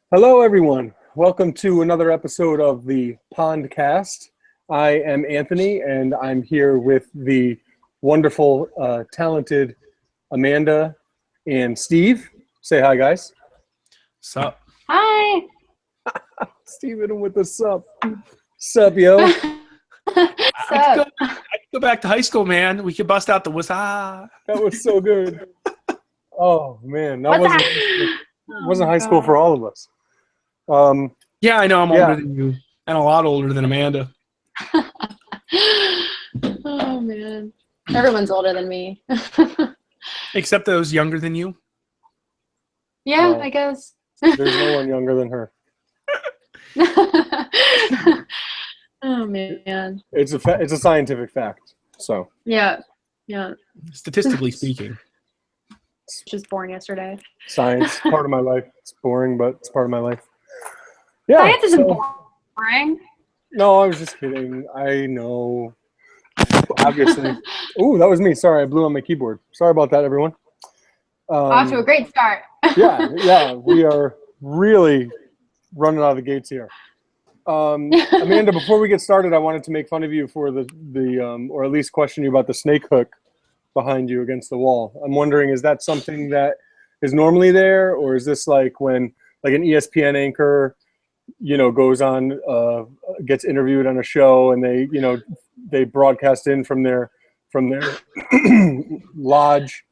Hello, everyone. Welcome to another episode of the Pondcast. I am Anthony, and I'm here with the wonderful, talented Amanda and Steve. Say hi, guys. Sup? Hi. Steven with the sup. Sup, yo. I could go back to high school, man. We could bust out the what's-ah. That was so good. Oh, man. That What's wasn't high school for all of us. Yeah, I know I'm older than you and a lot older than Amanda. Oh, man. Everyone's older than me. Except those younger than you. Yeah, Well, I guess. There's no one younger than her. Oh, man. It's a scientific fact. So Yeah. Statistically speaking. Just born yesterday. science, part of my life. It's boring, but it's part of my life. Yeah. Science isn't boring. No, I was just kidding. I know. Obviously. Ooh, that was me. Sorry, I blew on my keyboard. Sorry about that, everyone. Off to a great start. Yeah, we are really running out of the gates here. Amanda, before we get started, I wanted to make fun of you for the or at least question you about the snake hook behind you against the wall. I'm wondering, is that something that is normally there, or is this like when like an ESPN anchor, goes on, gets interviewed on a show, and they broadcast in from their lodge,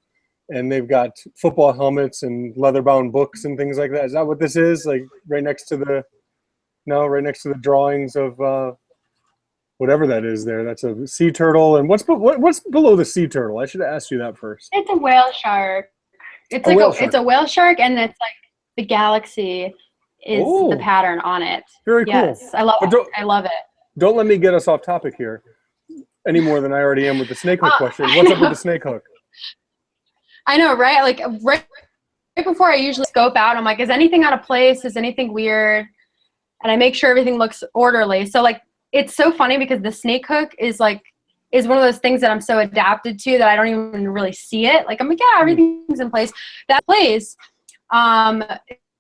and they've got football helmets and leather-bound books and things like that. Is that what this is? Like right next to the drawings of whatever that is there. That's a sea turtle. And what's below the sea turtle? I should have asked you that first. It's a whale shark. It's a whale shark, and it's like the galaxy is the pattern on it. Very cool. Yes, I love it. I love it. Don't let me get us off topic here any more than I already am with the snake hook question. What's up with the snake hook? I know, right? Like right before I usually scope out, I'm like, is anything out of place? Is anything weird? And I make sure everything looks orderly. So like, it's so funny because the snake hook is one of those things that I'm so adapted to that I don't even really see it. Like I'm like, yeah, everything's in place. That place.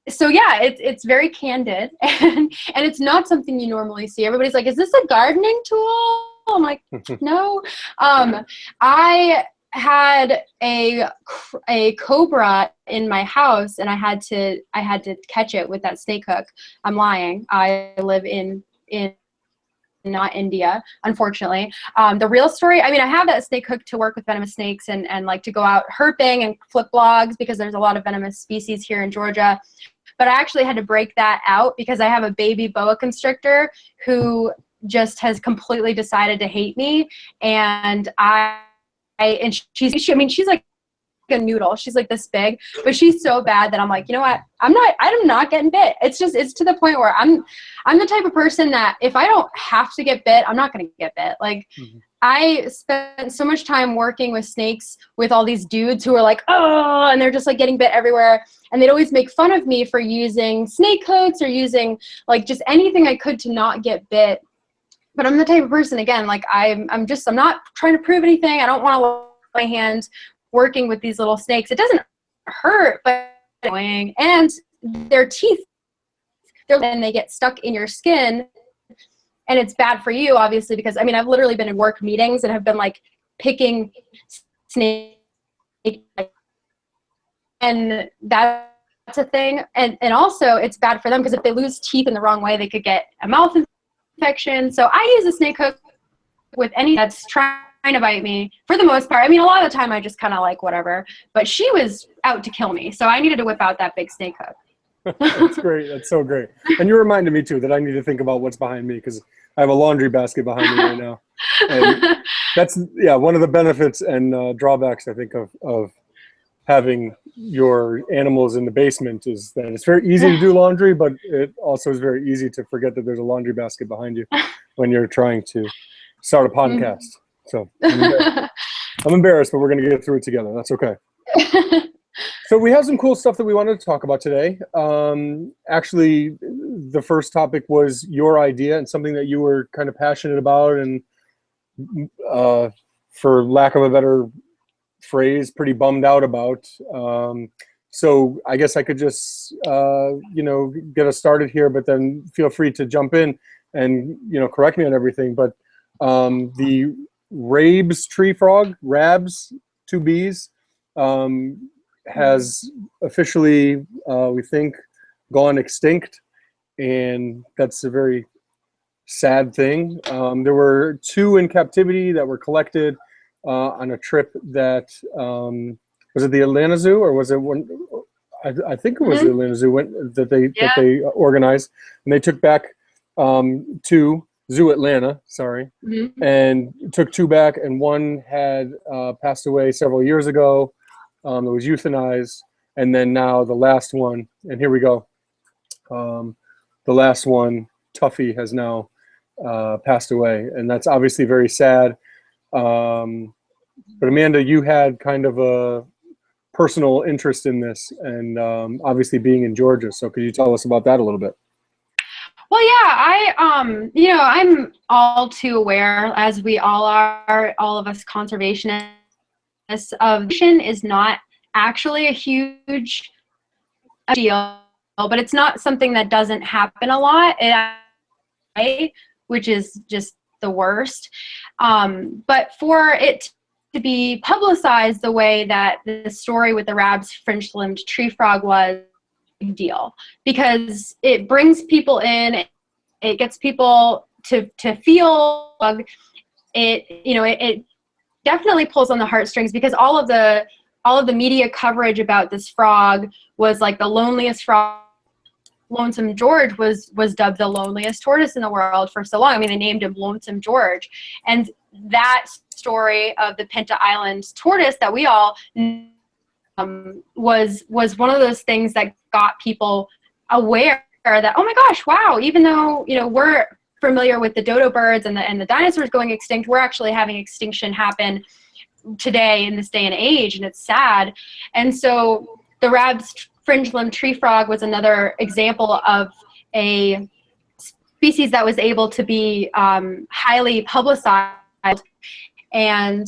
So yeah, it's very candid, and it's not something you normally see. Everybody's like, is this a gardening tool? I'm like, no. I had a cobra in my house, and I had to catch it with that snake hook. I'm lying. I live in not India, unfortunately. The real story, I mean, I have that snake hook to work with venomous snakes and like to go out herping and flip logs because there's a lot of venomous species here in Georgia. But I actually had to break that out because I have a baby boa constrictor who just has completely decided to hate me. And she's like a noodle. She's like this big, but she's so bad that I'm like, you know what? I'm not getting bit. It's to the point where I'm the type of person that if I don't have to get bit, I'm not going to get bit. Like I spent so much time working with snakes with all these dudes who are like, oh, and they're just like getting bit everywhere. And they'd always make fun of me for using snake hooks or using like just anything I could to not get bit. But I'm the type of person, again, like I'm not trying to prove anything. I don't want to lay my hand working with these little snakes. It doesn't hurt, but it's annoying. And their teeth, and they get stuck in your skin. And it's bad for you, obviously, because, I mean, I've literally been in work meetings and have been, like, picking snakes. And that's a thing. And also, it's bad for them because if they lose teeth in the wrong way, they could get a mouth infection. So I use a snake hook with any that's trying to bite me for the most part. I mean, a lot of the time I just kind of like whatever. But she was out to kill me. So I needed to whip out that big snake hook. That's great. That's so great. And you reminded me too that I need to think about what's behind me because I have a laundry basket behind me right now. And that's one of the benefits and drawbacks I think of having your animals in the basement is that it's very easy to do laundry, but it also is very easy to forget that there's a laundry basket behind you when you're trying to start a podcast. So I'm embarrassed, but we're going to get through it together. That's okay. So we have some cool stuff that we wanted to talk about today. Actually, the first topic was your idea and something that you were kind of passionate about and, for lack of a better phrase, pretty bummed out about. So I guess I could just, you know, get us started here, but then feel free to jump in and, you know, correct me on everything. But the Rabbs tree frog, Rabbs, two Bs, has officially, we think, gone extinct. And that's a very sad thing. There were two in captivity that were collected on a trip that, was it the Atlanta Zoo, or was it one? I think it was the Atlanta Zoo that they organized, and they took back two, Zoo Atlanta, sorry, and took two back, and one had passed away several years ago. It was euthanized, and then now the last one, and here we go. The last one, Tuffy, has now passed away, and that's obviously very sad. But Amanda, you had kind of a personal interest in this, and obviously being in Georgia. So could you tell us about that a little bit? Well, yeah, you know, I'm all too aware, as we all are, all of us conservationists, of is not actually a huge deal, but it's not something that doesn't happen a lot, which is just the worst. But for it to be publicized the way that the story with the Rabbs fringe-limbed tree frog was, a big deal, because it brings people in, it gets people to feel it, you know, it definitely pulls on the heartstrings, because all of the media coverage about this frog was like the loneliest frog. Lonesome George was dubbed the loneliest tortoise in the world for so long. I mean, they named him Lonesome George. And that story of the Pinta Island tortoise that we all was one of those things that got people aware that, oh my gosh, wow, even though, you know, we're familiar with the dodo birds and the dinosaurs going extinct, we're actually having extinction happen today in this day and age, and it's sad. And so the Rabbs fringe-limbed tree frog was another example of a species that was able to be highly publicized, and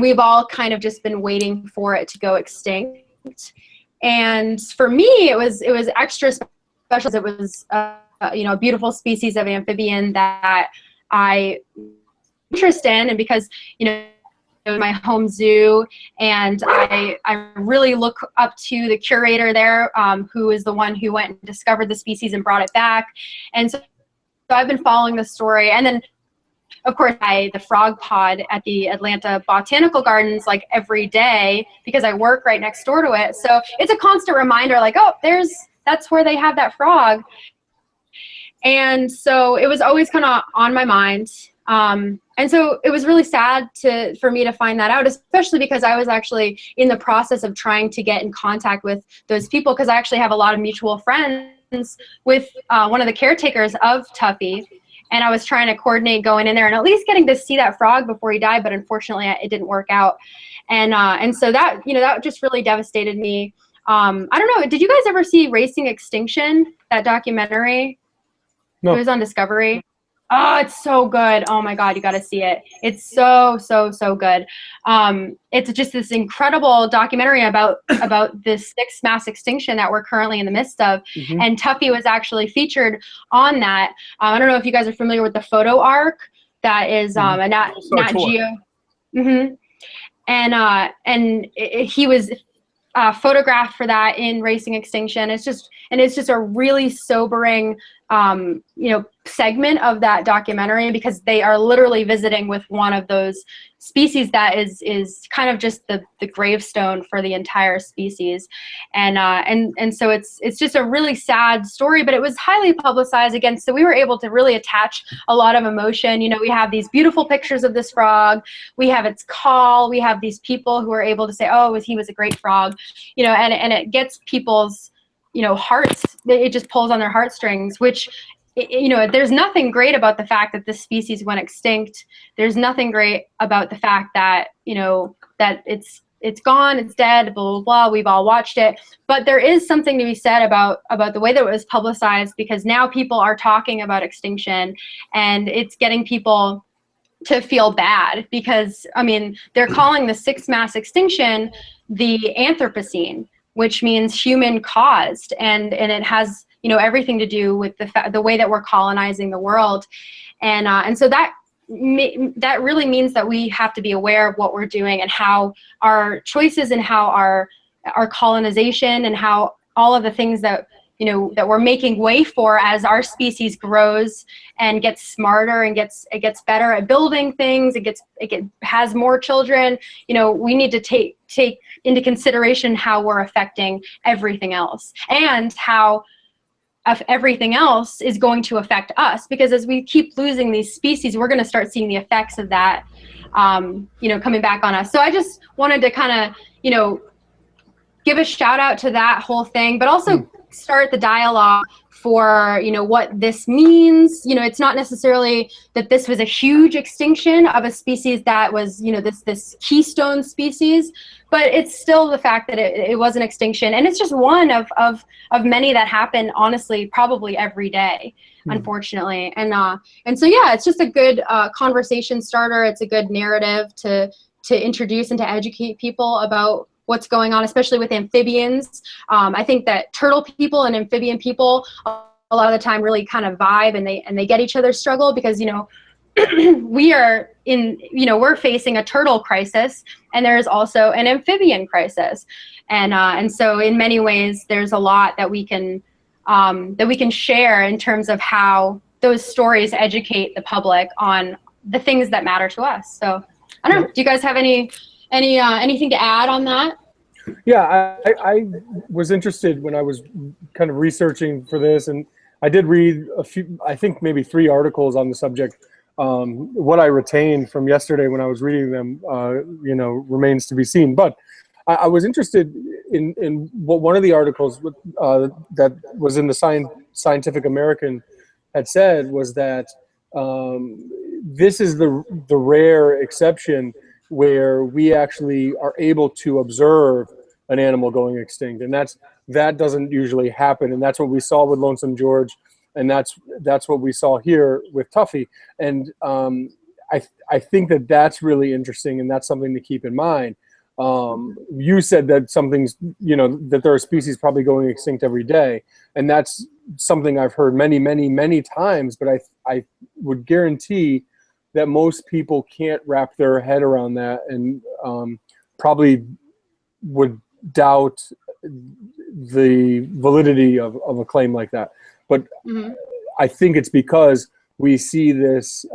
we've all kind of just been waiting for it to go extinct. And for me, it was extra special. It was you know, a beautiful species of amphibian that I interest in, and because, you know, my home zoo, and I really look up to the curator there, who is the one who went and discovered the species and brought it back. And so I've been following the story, and then of course the frog pod at the Atlanta Botanical Gardens like every day, because I work right next door to it. So it's a constant reminder, like, oh, that's where they have that frog. And so it was always kind of on my mind. And so it was really sad for me to find that out, especially because I was actually in the process of trying to get in contact with those people, because I actually have a lot of mutual friends with one of the caretakers of Tuffy, and I was trying to coordinate going in there and at least getting to see that frog before he died, but unfortunately it didn't work out. And so that, you know, that just really devastated me. I don't know, did you guys ever see Racing Extinction, that documentary? No. It was on Discovery. Oh, it's so good. Oh my God, you got to see it. It's so good. It's just this incredible documentary about this sixth mass extinction that we're currently in the midst of. And Tuffy was actually featured on that. I don't know if you guys are familiar with the photo arc that is a Nat Geo. And he was photographed for that in Racing Extinction. It's just a really sobering, you know, segment of that documentary, because they are literally visiting with one of those species that is kind of just the gravestone for the entire species. And so it's just a really sad story, but it was highly publicized again. So we were able to really attach a lot of emotion. You know, we have these beautiful pictures of this frog. We have its call. We have these people who are able to say, oh, he was a great frog, you know, and it gets people's, you know, hearts. It just pulls on their heartstrings, which, you know, there's nothing great about the fact that this species went extinct. There's nothing great about the fact that, you know, that it's gone, it's dead, blah, blah, blah. We've all watched it. But there is something to be said about the way that it was publicized, because now people are talking about extinction, and it's getting people to feel bad, because, I mean, they're calling the sixth mass extinction the Anthropocene, which means human caused, and it has, you know, everything to do with the way that we're colonizing the world. And so that really means that we have to be aware of what we're doing and how our choices and how our colonization and how all of the things that, you know, that we're making way for as our species grows and gets smarter and it gets better at building things, it has more children. You know, we need to take into consideration how we're affecting everything else, and how everything else is going to affect us, because as we keep losing these species, we're going to start seeing the effects of that, you know, coming back on us. So I just wanted to kind of, you know, give a shout out to that whole thing, but also start the dialogue for, you know, what this means. You know, it's not necessarily that this was a huge extinction of a species that was, you know, this keystone species, but it's still the fact that it was an extinction, and it's just one of many that happen, honestly, probably every day, unfortunately. And so yeah, it's just a good conversation starter. It's a good narrative to introduce and to educate people about what's going on, especially with amphibians. I think that turtle people and amphibian people a lot of the time really kind of vibe, and they get each other's struggle, because, you know, we're facing a turtle crisis, and there is also an amphibian crisis. And so in many ways, there's a lot that we can share in terms of how those stories educate the public on the things that matter to us. So I don't know, do you guys have anything to add on that? Yeah, I was interested when I was kind of researching for this, and I did read a few, I think maybe 3 articles on the subject. What I retained from yesterday when I was reading them, you know, remains to be seen. But I was interested in what one of the articles that was in the Scientific American had said, was that this is the rare exception where we actually are able to observe an animal going extinct, and that doesn't usually happen, and that's what we saw with Lonesome George, and that's what we saw here with Tuffy. And I think that's really interesting, and that's something to keep in mind. You said that something's, you know, that there are species probably going extinct every day, and that's something I've heard many times, but I would guarantee that most people can't wrap their head around that, and probably would doubt the validity of a claim like that. But I think it's because we see this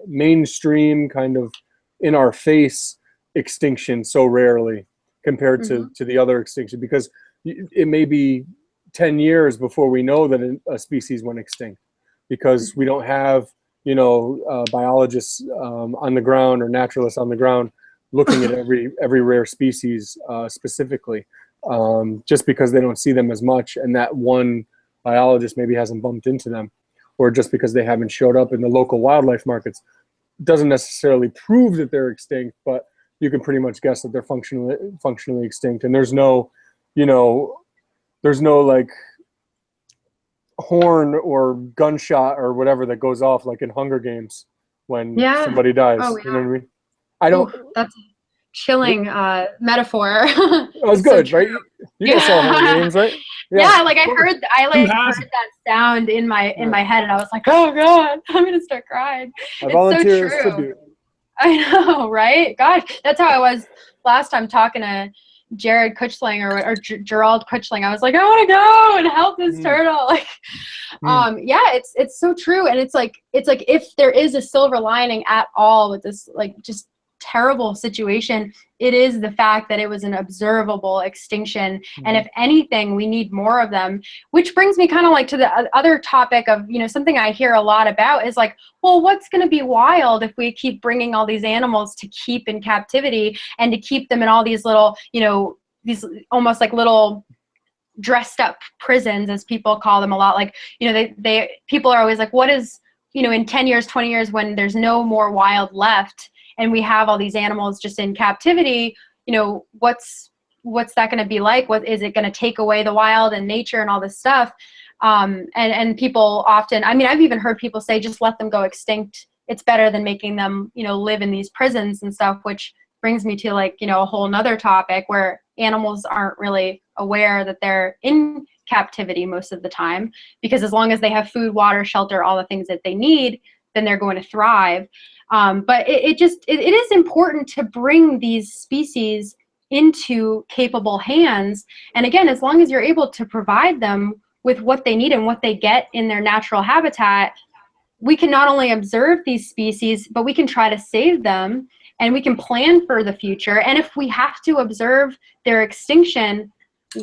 mainstream kind of in our face extinction so rarely compared to the other extinction, because it may be 10 years before we know that a species went extinct, because we don't have, you know, biologists on the ground or naturalists on the ground looking at every rare species specifically, just because they don't see them as much, and that one biologist maybe hasn't bumped into them, or just because they haven't showed up in the local wildlife markets doesn't necessarily prove that they're extinct, but you can pretty much guess that they're functionally extinct. And there's no, you know, like horn or gunshot or whatever that goes off like in Hunger Games when somebody dies. Oh, yeah. You know what I mean? I don't. Ooh, that's a chilling metaphor. That was good, so right? You guys saw Hunger Games, right? Yeah, like I heard that sound in my head, and I was like, oh God, I'm gonna start crying. I volunteer it's as so true. tribute. I know, right? Gosh, that's how I was last time talking to Jared Kuchling or Gerald Kuchling. I was like, I want to go and help this turtle. Like, yeah, it's so true. And it's like if there is a silver lining at all with this, like, just terrible situation, it is the fact that it was an observable extinction. And if anything, we need more of them, which brings me kind of like to the other topic of, you know, something I hear a lot about is like, well, what's going to be wild if we keep bringing all these animals to keep in captivity and to keep them in all these little, you know, these almost like little dressed up prisons, as people call them a lot. Like, you know, people are always like, what is, you know, in 10 years, 20 years, when there's no more wild left, and we have all these animals just in captivity, you know, what's that going to be like? What is it going to take away the wild and nature and all this stuff? And people often, I mean, I've even heard people say, just let them go extinct. It's better than making them, you know, live in these prisons and stuff, which brings me to, like, you know, a whole nother topic where animals aren't really aware that they're in captivity most of the time, because as long as they have food, water, shelter, all the things that they need, then they're going to thrive. But it is important to bring these species into capable hands. And again, as long as you're able to provide them with what they need and what they get in their natural habitat, we can not only observe these species, but we can try to save them, and we can plan for the future. And if we have to observe their extinction,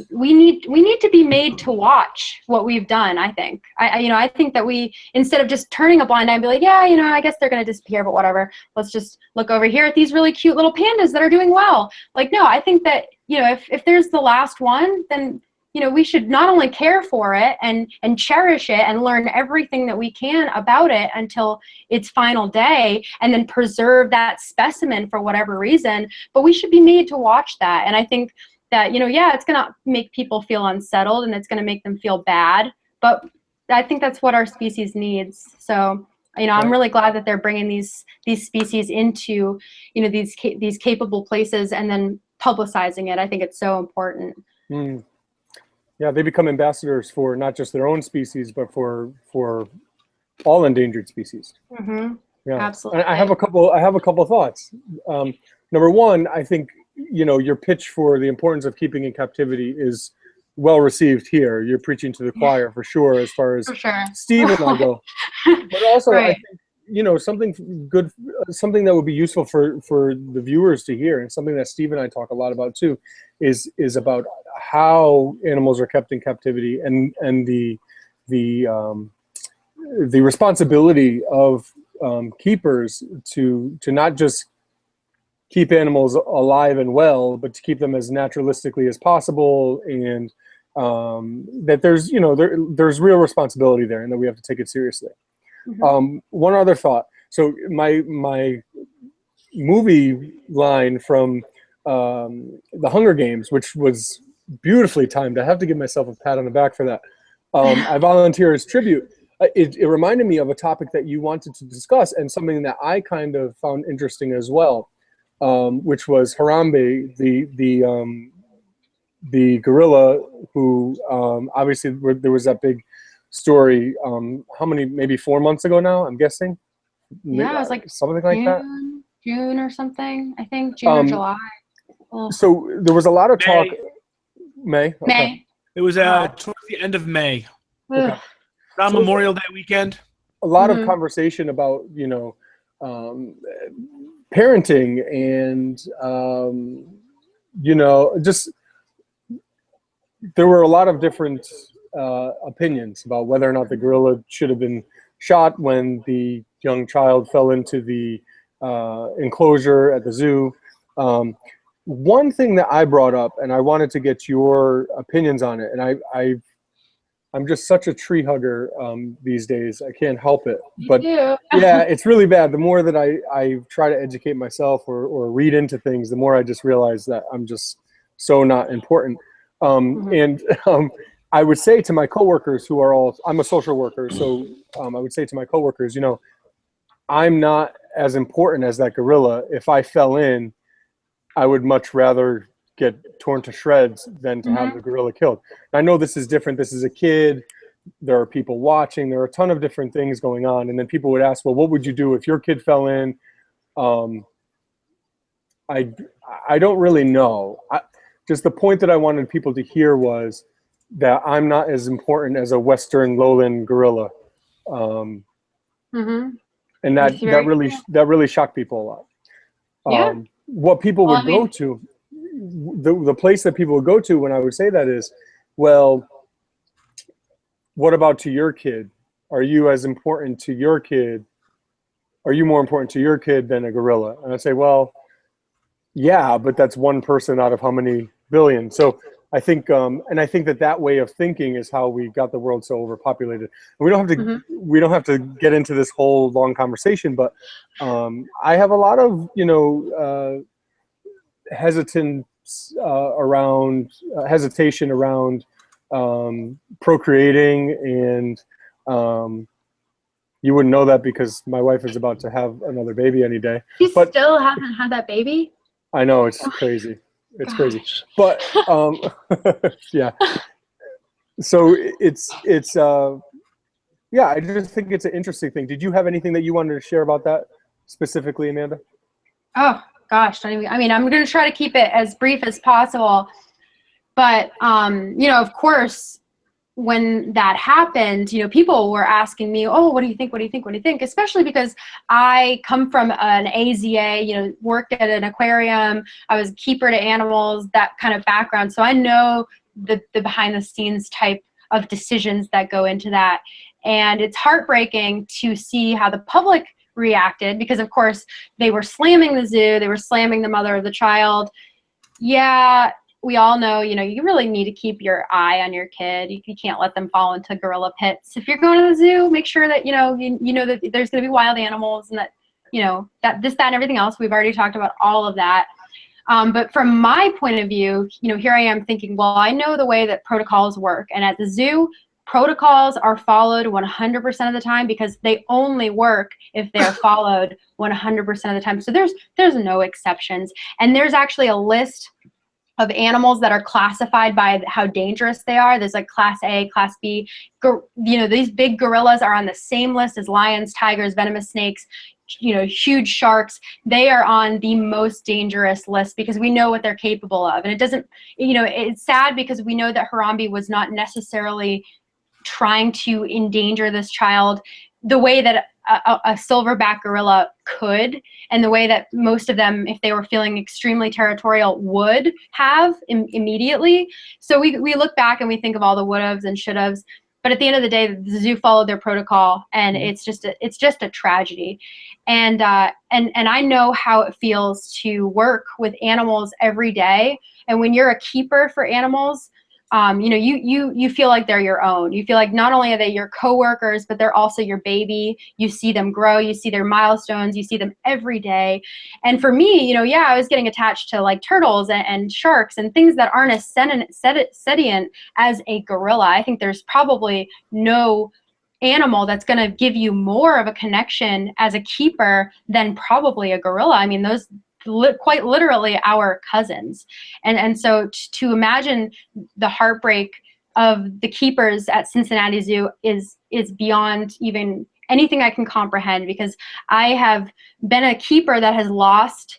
we need to be made to watch what we've done. I think I think that we, instead of just turning a blind eye and be like, yeah, I guess they're going to disappear, but whatever, let's just look over here at these really cute little pandas that are doing well. Like, no, I think that, if there's the last one, then we should not only care for it and cherish it and learn everything that we can about it until its final day, and then preserve that specimen for whatever reason, but we should be made to watch that. And I think that, it's going to make people feel unsettled, and it's going to make them feel bad, but I think that's what our species needs. So, I'm really glad that they're bringing these species into, these capable places, and then publicizing it. I think it's so important. Yeah, they become ambassadors for not just their own species, but for all endangered species. Mm-hmm. Yeah, absolutely. I have a couple thoughts. Number one, I think your pitch for the importance of keeping in captivity is well received here. You're preaching to the choir for sure, as far as Steve and I go. But also, I think something good, something that would be useful for the viewers to hear, and something that Steve and I talk a lot about too, is about how animals are kept in captivity, and the responsibility of keepers to not just keep animals alive and well, but to keep them as naturalistically as possible, and that there's real responsibility there, and that we have to take it seriously. Mm-hmm. One other thought. So my movie line from the Hunger Games, which was beautifully timed. I have to give myself a pat on the back for that. I volunteer as tribute. It reminded me of a topic that you wanted to discuss, and something that I kind of found interesting as well, which was Harambe, the gorilla who obviously there was that big story. How many? Maybe 4 months ago now, I'm guessing. Yeah, it was like something like that. June or something. I think June or July. Oh. So there was a lot of talk. May. Okay. May. It was towards the end of May. Okay. Around Memorial Day weekend. A lot of conversation about parenting and just there were a lot of different opinions about whether or not the gorilla should have been shot when the young child fell into the enclosure at the zoo. One thing that I brought up, and I wanted to get your opinions on it, and I'm just such a tree hugger these days. I can't help it. But yeah, it's really bad. The more that I try to educate myself or read into things, the more I just realize that I'm just so not important. And I would say to my coworkers who are I'm a social worker, so I would say to my coworkers, I'm not as important as that gorilla. If I fell in, I would much rather get torn to shreds than to have the gorilla killed. I know this is different. This is a kid. There are people watching. There are a ton of different things going on. And then people would ask, well, what would you do if your kid fell in? I don't really know. Just the point that I wanted people to hear was that I'm not as important as a Western lowland gorilla. And that really shocked people a lot. Yeah. What people would go to, the place that people would go to when I would say that is, well, what about to your kid? Are you as important to your kid? Are you more important to your kid than a gorilla? And I say, well, yeah, but that's one person out of how many billion? So I think, and I think that way of thinking is how we got the world so overpopulated. And we don't have to get into this whole long conversation, but I have a lot of hesitation around procreating, and you wouldn't know that because my wife is about to have another baby any day. She still hasn't had that baby? I know, it's crazy. It's crazy. But yeah. So yeah, I just think it's an interesting thing. Did you have anything that you wanted to share about that specifically, Amanda? Oh gosh, I mean, I'm going to try to keep it as brief as possible. But you know, of course, when that happened, you know, people were asking me, "Oh, what do you think? What do you think? What do you think?" Especially because I come from an AZA, you know, worked at an aquarium. I was a keeper to animals, that kind of background. So I know the behind the scenes type of decisions that go into that. And it's heartbreaking to see how the public reacted because, of course, they were slamming the zoo. They were slamming the mother of the child. Yeah, we all know, you know, you really need to keep your eye on your kid. You can't let them fall into gorilla pits. If you're going to the zoo, make sure that, you know that there's going to be wild animals and that, you know, that this, that, and everything else. We've already talked about all of that. But from my point of view, you know, here I am thinking, well, I know the way that protocols work. And at the zoo, protocols are followed 100% of the time because they only work if they're followed 100% of the time. So there's no exceptions. And there's actually a list of animals that are classified by how dangerous they are. There's like class A, class B. You know, these big gorillas are on the same list as lions, tigers, venomous snakes, you know, huge sharks. They are on the most dangerous list because we know what they're capable of. And it doesn't, you know, it's sad because we know that Harambe was not necessarily trying to endanger this child the way that a silverback gorilla could, and the way that most of them, if they were feeling extremely territorial, would have immediately. So we look back and we think of all the would-haves and should-haves, but at the end of the day, the zoo followed their protocol, and it's just a tragedy. And I know how it feels to work with animals every day. And when you're a keeper for animals, you know, you feel like they're your own. You feel like not only are they your coworkers, but they're also your baby. You see them grow, you see their milestones, you see them every day. And for me, you know, yeah, I was getting attached to like turtles and sharks and things that aren't as sentient as a gorilla. I think there's probably no animal that's going to give you more of a connection as a keeper than probably a gorilla. I mean, those quite literally our cousins. And so to imagine the heartbreak of the keepers at Cincinnati Zoo is beyond even anything I can comprehend, because I have been a keeper that has lost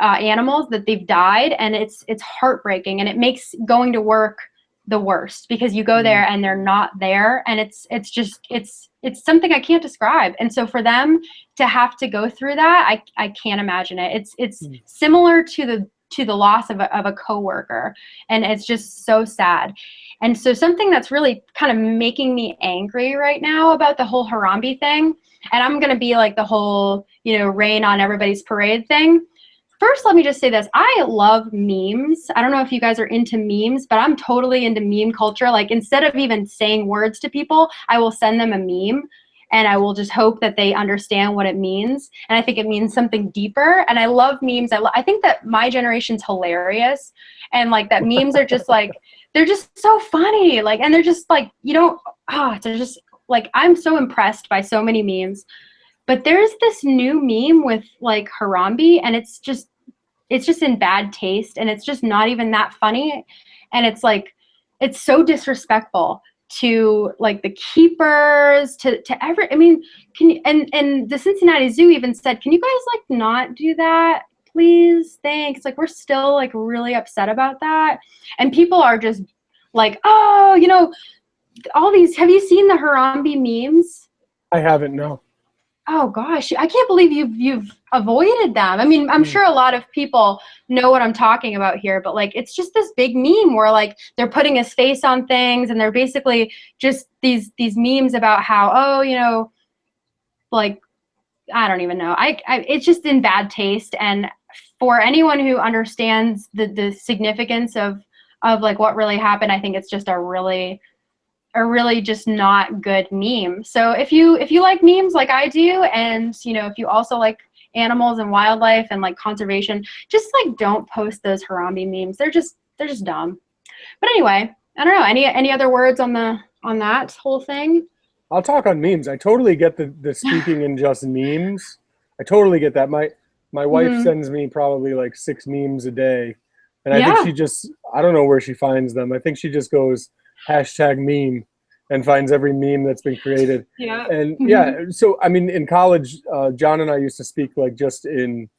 animals, that they've died, and it's heartbreaking, and it makes going to work the worst because you go there and they're not there, and it's something I can't describe. And so for them to have to go through that, I can't imagine it. It's similar to the loss of a coworker, and it's just so sad. And so something that's really kind of making me angry right now about the whole Harambe thing, and I'm gonna be like the whole, you know, rain on everybody's parade thing. First, let me just say this. I love memes. I don't know if you guys are into memes, but I'm totally into meme culture. Like, instead of even saying words to people, I will send them a meme, and I will just hope that they understand what it means. And I think it means something deeper. And I love memes. I think that my generation's hilarious. And like that memes are just like, they're just so funny. Like, and they're just like, they're just like, I'm so impressed by so many memes. But there's this new meme with like Harambe, and it's just in bad taste, and it's just not even that funny. And it's like, it's so disrespectful to like the keepers, to every, I mean, and the Cincinnati Zoo even said, can you guys like not do that, please? Thanks. Like, we're still like really upset about that. And people are just like, oh, you know, all these, have you seen the Harambe memes? I haven't, no. Oh gosh, I can't believe you've avoided them. I mean, I'm sure a lot of people know what I'm talking about here, but like, it's just this big meme where like they're putting his face on things, and they're basically just these memes about how, oh, you know, like, I don't even know. It's just in bad taste. And for anyone who understands the significance of like what really happened, I think it's just a really just not good meme. So if you like memes like I do, and you know, if you also like animals and wildlife and like conservation, just like don't post those Harambe memes. They're just dumb. But anyway, I don't know. Any other words on that whole thing? I'll talk on memes. I totally get the speaking in just memes. I totally get that. My wife sends me probably like 6 memes a day, And I think she just, I don't know where she finds them. I think she just goes #meme and finds every meme that's been created. Yeah. And so, I mean, in college, John and I used to speak like just in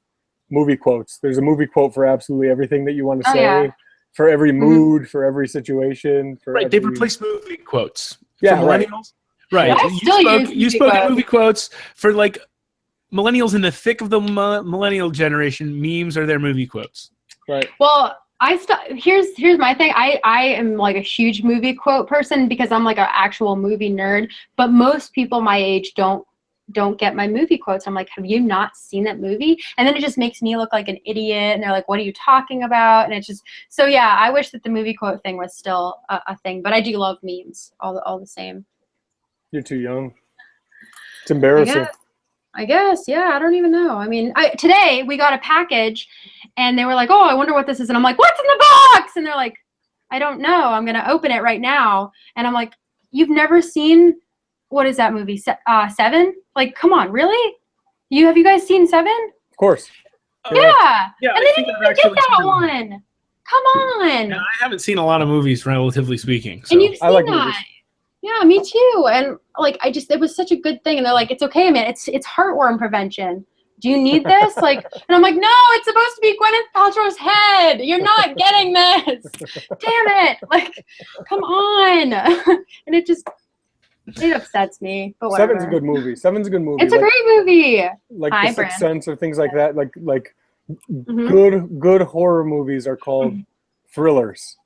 movie quotes. There's a movie quote for absolutely everything that you want to say, for every mood, for every situation. They've replaced movie quotes for Right. millennials. Right. Yeah, You spoke at movie quotes for like millennials in the thick of the millennial generation. Memes are their movie quotes. Right. Well, here's my thing. I am like a huge movie quote person because I'm like an actual movie nerd. But most people my age don't get my movie quotes. I'm like, have you not seen that movie? And then it just makes me look like an idiot. And they're like, what are you talking about? And it's just so I wish that the movie quote thing was still a thing. But I do love memes all the same. You're too young. It's embarrassing. I guess, yeah. I don't even know. I mean, today we got a package, and they were like, "Oh, I wonder what this is." And I'm like, "What's in the box?" And they're like, "I don't know. I'm gonna open it right now." And I'm like, "You've never seen what is that movie? Seven? Like, come on, really? Have you guys seen Seven? Of course. Yeah. Yeah. And they didn't even get that one. Come on. Yeah, I haven't seen a lot of movies, relatively speaking. So. And you've seen I like that. movies. Yeah, me too. And like, it was such a good thing. And they're like, it's okay, man. It's heartworm prevention. Do you need this? Like, and I'm like, no, it's supposed to be Gwyneth Paltrow's head. You're not getting this. Damn it. Like, come on. And it upsets me. But whatever. Seven's a good movie. It's a great movie. Like Hi, The Sixth Brand. Sense or things like that. Like good horror movies are called thrillers.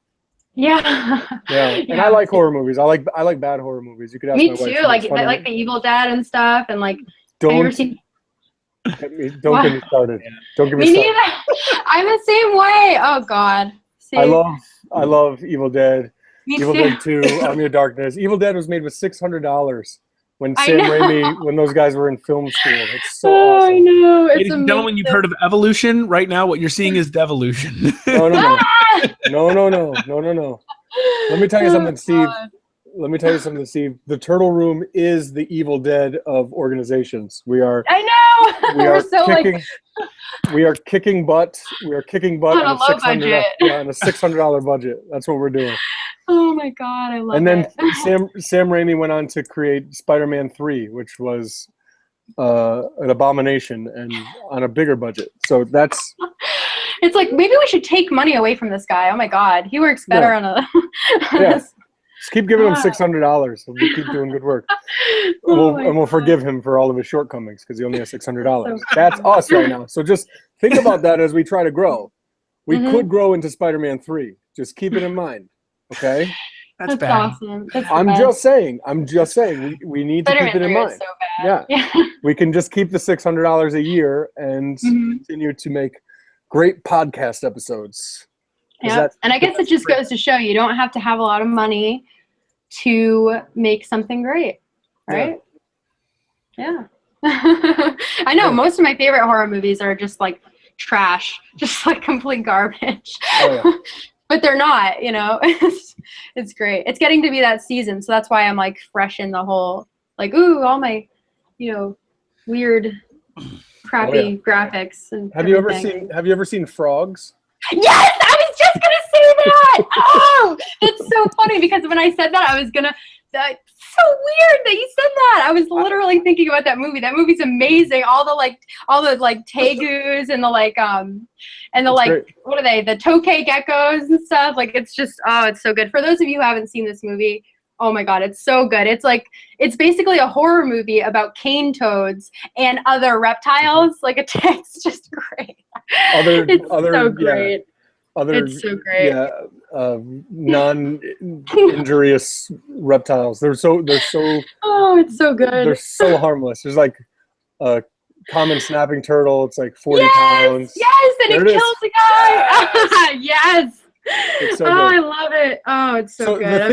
Yeah. And I like horror movies. I like bad horror movies. You could ask Me my wife. too. Like the Evil Dead and stuff. And like, Don't have you ever seen? get me started. Don't get me Me started. neither. I'm the same way. Oh God. See? I love Evil Dead. Me Evil too. Dead 2, Army of Darkness. Evil Dead was made with $600 when I Sam know. Raimi, when those guys were in film school. It's so I awesome. know. It's Ladies and gentlemen, you've heard of evolution. Right now, what you're seeing is devolution. No. Let me tell you something, Steve. The Turtle Room is the Evil Dead of organizations. I know. We are so kicking. We are kicking butt. We are kicking butt On a low budget. On a $600 budget. That's what we're doing. Oh my God, I love it. And then Sam Raimi went on to create Spider-Man 3, which was an abomination and on a bigger budget. So that's. It's like maybe we should take money away from this guy. Oh my God, he works better on a. Just keep giving him $600. We'll keep doing good work. We'll forgive him for all of his shortcomings because he only has $600. That's us right now. So just think about that as we try to grow. We could grow into Spider-Man 3. Just keep it in mind. Okay? That's bad. Awesome. I'm just saying. We need to keep it in mind. So bad. Yeah. We can just keep the $600 a year and continue to make great podcast episodes. Yeah, and I guess it just goes to show you don't have to have a lot of money to make something great, right? Yeah. I know most of my favorite horror movies are just like trash, just like complete garbage. Oh, yeah. But they're not, It's great. It's getting to be that season, so that's why I'm like fresh in the whole like all my, weird, crappy graphics and. Have you ever seen Frogs? Yes, I was just gonna say that. Oh, that's so funny because when I said that, I was gonna. That's so weird that you said that. I was literally thinking about that movie. That movie's amazing. All the tegus and Great. what are they? The tokay geckos and stuff. Like it's just it's so good. For those of you who haven't seen this movie, oh my God, it's so good. It's basically a horror movie about cane toads and other reptiles. Like it's just great. It's so great. It's so great. Yeah, non-injurious reptiles. They're so. Oh, it's so good. They're so harmless. There's like a common snapping turtle. It's like 40 pounds. Yes, and There it it is. kills the guy. Yes. It's so Oh, good. I love it. Oh, it's so good.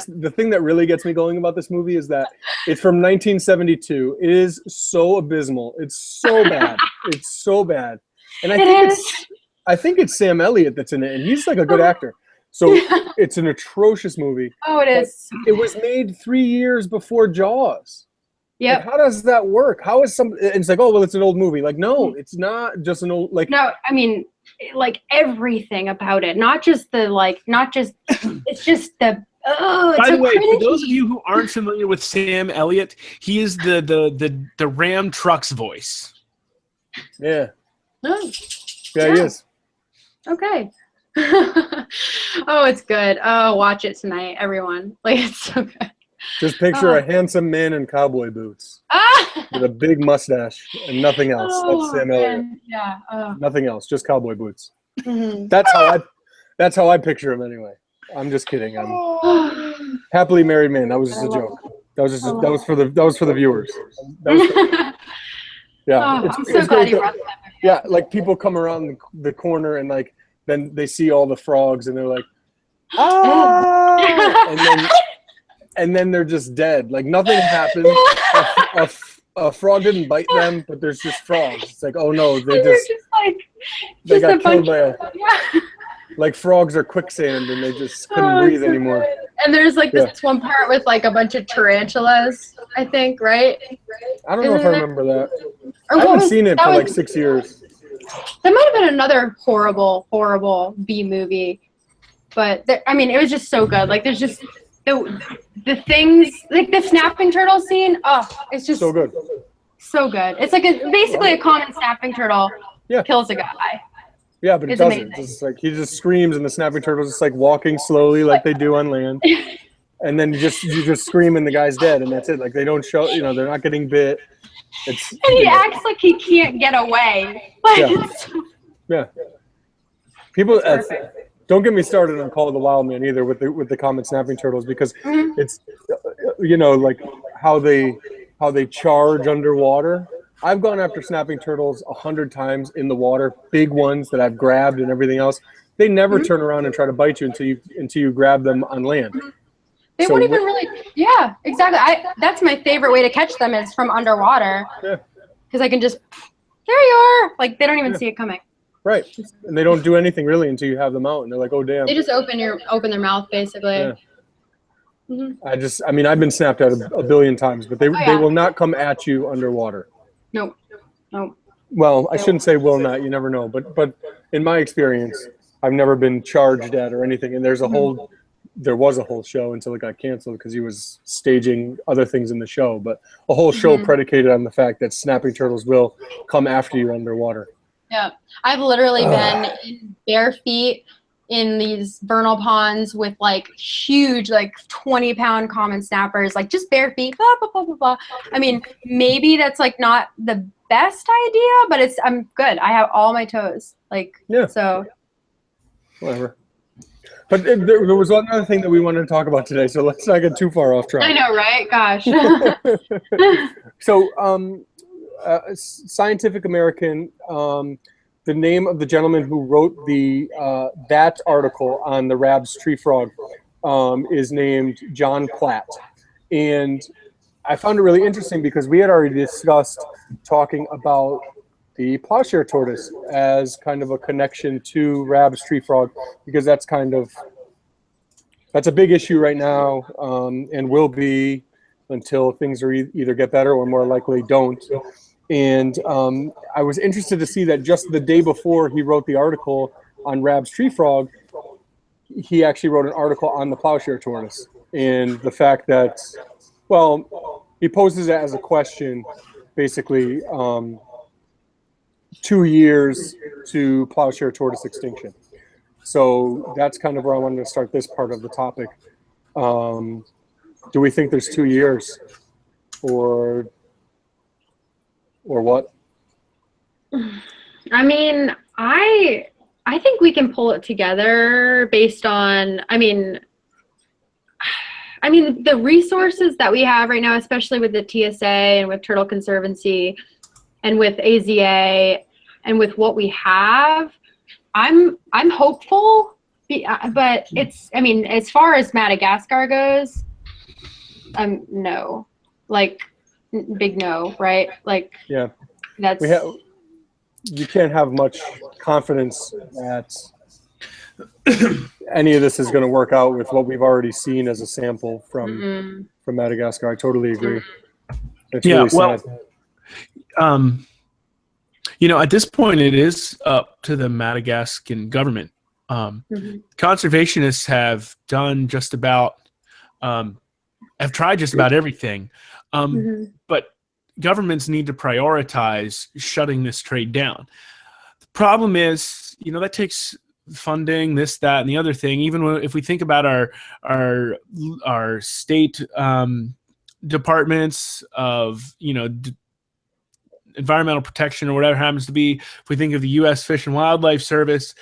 The thing that really gets me going about this movie is that it's from 1972. It is so abysmal. It's so bad. It's so bad. And I think it's Sam Elliott that's in it, and he's like a good actor. So it's an atrocious movie. Oh, it is. It was made 3 years before Jaws. Yep. Like, how does that work? How is it's like, oh, well, it's an old movie. Like, no, it's not just an old, like. No, I mean, like everything about it, not just, it's just the, oh, it's By so the way, cringy. for those of you who aren't familiar with Sam Elliott, he is the Ram Trucks voice. Yeah. Oh, Yeah, he is. okay. Oh, it's good. Oh, watch it tonight, everyone. Like, it's so good. Just picture a handsome man in cowboy boots Ah! with a big mustache and nothing else. Oh, That's Sam Elliott. man. Yeah. Oh. Nothing else, just cowboy boots. Mhm. That's how I picture him anyway. I'm just kidding. I'm happily married man. That was just a joke. That was for the viewers. That was yeah. Oh, I'm so glad you brought that up. Yeah, like people come around the corner and like then they see all the frogs and they're like, ah, and then they're just dead. Like nothing happened. A frog didn't bite them, but there's just frogs. It's like, oh no, they got killed by like frogs are quicksand and they just couldn't breathe anymore. Good. And there's like this one part with like a bunch of tarantulas, I think, right? I don't know if I remember that. Or I haven't seen it for like 6 years. That might have been another horrible B movie. But I mean, it was just so good. Like there's just the things, like the snapping turtle scene. Oh, it's just so good. So good. It's like basically a common snapping turtle kills a guy. Yeah, but it doesn't. It's like he just screams and the snapping turtle's just like walking slowly like they do on land. And then you just scream and the guy's dead and that's it. Like they don't show, they're not getting bit. And he acts like he can't get away. Yeah. People don't get me started on Call of the Wild Man either with the common snapping turtles because it's like how they charge underwater. I've gone after snapping turtles 100 times in the water, big ones that I've grabbed and everything else. They never turn around and try to bite you until you grab them on land. They won't even really. Yeah, exactly. That's my favorite way to catch them is from underwater. Yeah. Because I can just, there you are. Like they don't even see it coming. Right, and they don't do anything really until you have them out, and they're like, oh damn. They just open their mouth basically. Yeah. Mm-hmm. I've been snapped at a billion times, but they will not come at you underwater. Nope. Well, I shouldn't say will not. You never know, but in my experience, I've never been charged at or anything. And there was a whole show until it got canceled because he was staging other things in the show. But a whole show predicated on the fact that snapping turtles will come after you underwater. Yeah, I've literally been in bare feet in these vernal ponds with like huge, like 20-pound common snappers, like just bare feet, blah, blah, blah, blah, blah. I mean, maybe that's like not the best idea, but I'm good. I have all my toes, so. Whatever. But there was one other thing that we wanted to talk about today, so let's not get too far off track. I know, right? Gosh. So, Scientific American, the name of the gentleman who wrote that article on the Rabbs tree frog is named John Platt. And I found it really interesting because we had already discussed talking about the Plowshare tortoise as kind of a connection to Rabbs tree frog because that's a big issue right now and will be until things are either get better or more likely don't. And I was interested to see that just the day before he wrote the article on Rabbs tree frog, he actually wrote an article on the Plowshare tortoise and the fact that, well, he poses it as a question, basically 2 years to Plowshare tortoise extinction. So that's kind of where I wanted to start this part of the topic. Do we think there's 2 years or what? I mean, I think we can pull it together based on, I mean, the resources that we have right now, especially with the TSA and with Turtle Conservancy and with AZA and with what we have, I'm hopeful, but it's, I mean, as far as Madagascar goes, no, like big no, right? Like, yeah, that's, you can't have much confidence that any of this is going to work out with what we've already seen as a sample from Madagascar. I totally agree. It's really sad. At this point, it is up to the Madagascan government. Conservationists have done just about, have tried just about everything, but governments need to prioritize shutting this trade down. The problem is, that takes funding, this, that, and the other thing. Even if we think about our state departments of, environmental protection or whatever it happens to be, if we think of the U.S. Fish and Wildlife Service,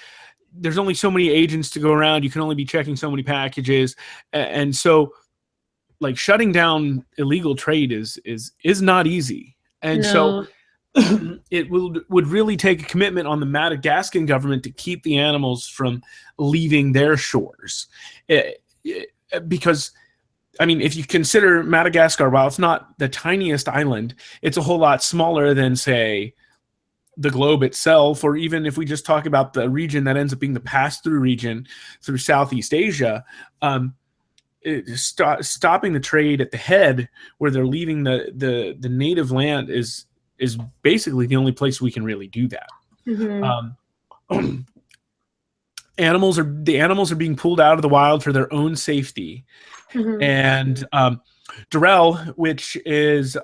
there's only so many agents to go around. You can only be checking so many packages. And so, like, shutting down illegal trade is not easy. And so it would really take a commitment on the Madagascan government to keep the animals from leaving their shores. Because, if you consider Madagascar, while it's not the tiniest island, it's a whole lot smaller than, say, the globe itself, or even if we just talk about the region that ends up being the pass-through region through Southeast Asia, stopping the trade at the head where they're leaving the native land is basically the only place we can really do that. Animals are being pulled out of the wild for their own safety. And Darrell, which is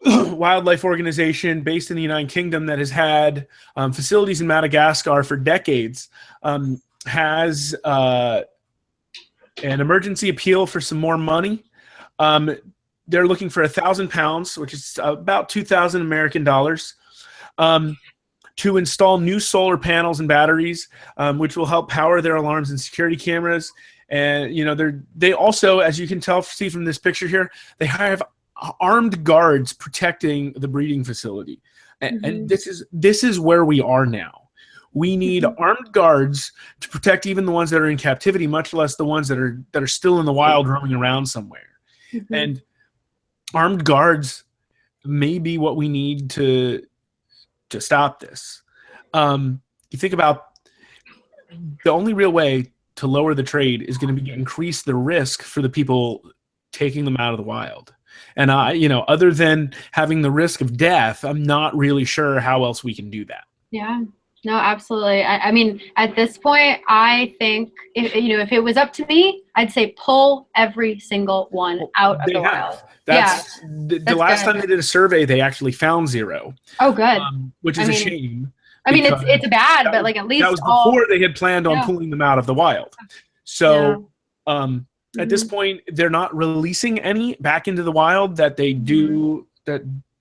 wildlife organization based in the United Kingdom that has had facilities in Madagascar for decades, has an emergency appeal for some more money. They're looking for £1,000, which is about 2,000 American dollars, to install new solar panels and batteries, which will help power their alarms and security cameras. And they also, as you can see from this picture here, they have armed guards protecting the breeding facility. And this is where we are now. We need armed guards to protect even the ones that are in captivity, much less the ones that are still in the wild roaming around somewhere. And armed guards may be what we need to stop this. You think about the only real way to lower the trade is going to be increase the risk for the people taking them out of the wild. And other than having the risk of death, I'm not really sure how else we can do that. Yeah. No, absolutely. I mean, at this point, I think if it was up to me, I'd say pull every single one out of the wild. That's the last time they did a survey, they actually found 0. Oh, good. Which is a shame. It's bad, but at least that was before they had planned on pulling them out of the wild. So at this point, they're not releasing any back into the wild that they do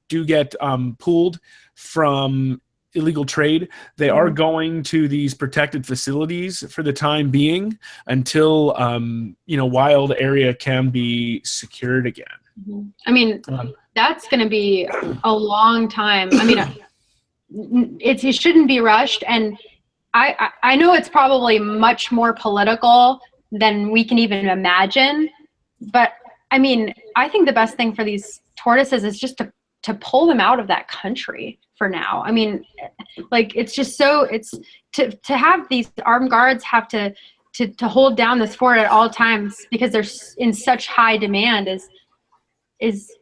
get pulled from illegal trade. They are going to these protected facilities for the time being until wild area can be secured again. That's going to be a long time. It shouldn't be rushed, and I know it's probably much more political than we can even imagine, but I think the best thing for these tortoises is just to pull them out of that country for now. It's just it's to have these armed guards have to hold down this fort at all times because they're in such high demand is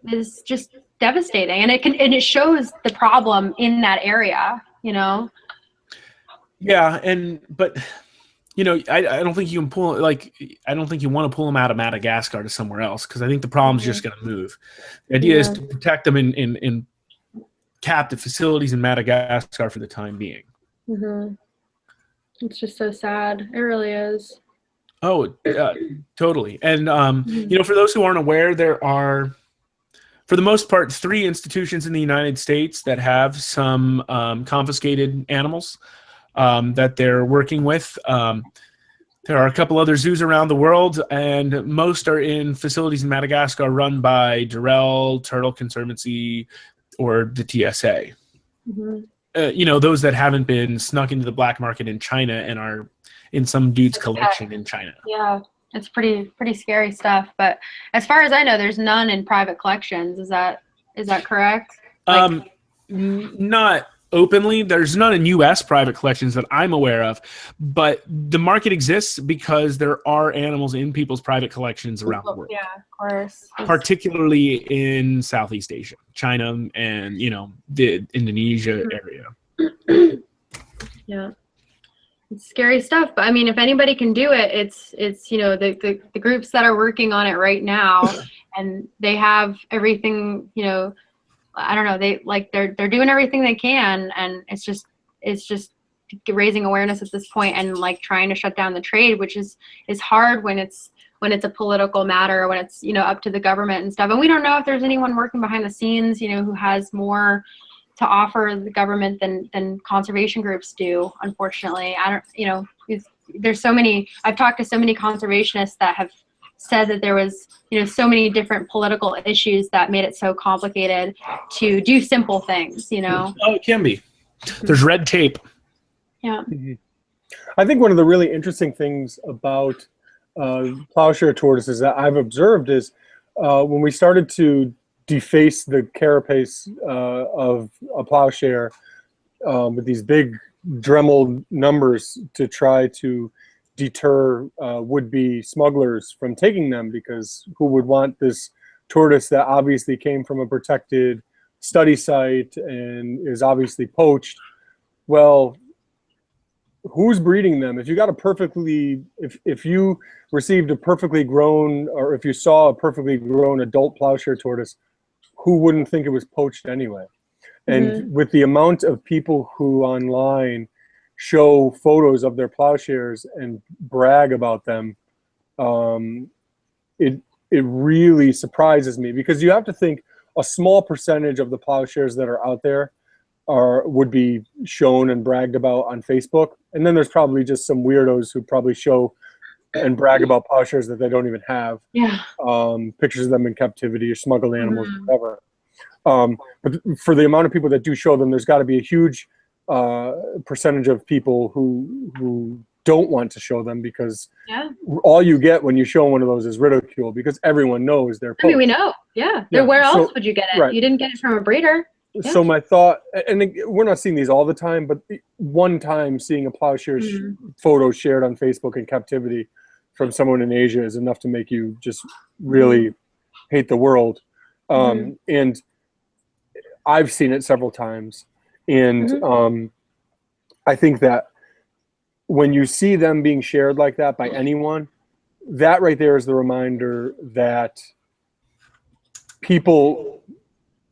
just devastating, and it shows the problem in that area. But I don't think you can pull I don't think you want to pull them out of Madagascar to somewhere else, because I think the problem's just going to move. The idea is to protect them in captive facilities in Madagascar for the time being. It's just so sad. It really is. Oh, totally. And for those who aren't aware, there are, for the most part, 3 institutions in the United States that have some confiscated animals that they're working with. There are a couple other zoos around the world, and most are in facilities in Madagascar run by Darrell, Turtle Conservancy, or the TSA. Those that haven't been snuck into the black market in China and are in some dude's collection in China. Yeah, it's pretty scary stuff. But as far as I know, there's none in private collections. Is that correct? Not openly. There's none in U.S. private collections that I'm aware of, but the market exists because there are animals in people's private collections around the world. Yeah, of course. Particularly in Southeast Asia, China, and the Indonesia area. Yeah. It's scary stuff, but I mean, if anybody can do it, it's the groups that are working on it right now, and they have everything, I don't know, they're doing everything they can, and it's just raising awareness at this point, and like trying to shut down the trade, which is hard when it's a political matter, when it's up to the government and stuff. And we don't know if there's anyone working behind the scenes, who has more to offer the government than conservation groups do, unfortunately. There's so many, I've talked to so many conservationists that have said that there was, so many different political issues that made it so complicated to do simple things, Oh, it can be. There's red tape. Yeah. Mm-hmm. I think one of the really interesting things about plowshare tortoises that I've observed is when we started to deface the carapace of a plowshare with these big Dremel numbers to try to deter would-be smugglers from taking them, because who would want this tortoise that obviously came from a protected study site and is obviously poached? Well, who's breeding them? If you got if you received a perfectly grown, or if you saw a perfectly grown adult plowshare tortoise, who wouldn't think it was poached anyway? And with the amount of people who online show photos of their plowshares and brag about them, it really surprises me, because you have to think a small percentage of the plowshares that are out there would be shown and bragged about on Facebook, and then there's probably just some weirdos who probably show and brag about plowshares that they don't even have. Yeah. Pictures of them in captivity or smuggled animals, whatever. But for the amount of people that do show them, there's got to be a huge percentage of people who don't want to show them, because all you get when you show one of those is ridicule, because everyone knows they're poached. I mean, we know. Yeah. Where else would you get it? Right. You didn't get it from a breeder. Yeah. So my thought, and we're not seeing these all the time, but one time seeing a plowshare photo shared on Facebook in captivity from someone in Asia is enough to make you just really hate the world. And I've seen it several times. And I think that when you see them being shared like that by anyone, that right there is the reminder that people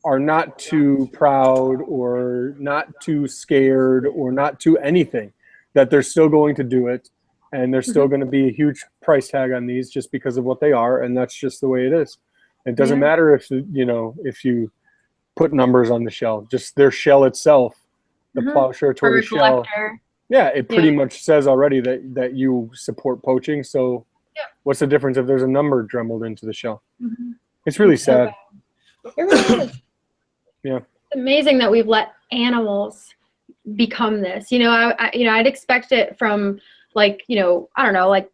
are not too proud or not too scared or not too anything, that they're still going to do it, and there's still going to be a huge price tag on these just because of what they are, and that's just the way it is. It doesn't matter if if you put numbers on the shell, just their shell itself, the plowshare tortoise shell. Yeah, it pretty much says already that you support poaching. So what's the difference if there's a number dremeled into the shell? It's really sad. It really is. Yeah. It's amazing that we've let animals become this. I'd expect it from I don't know, like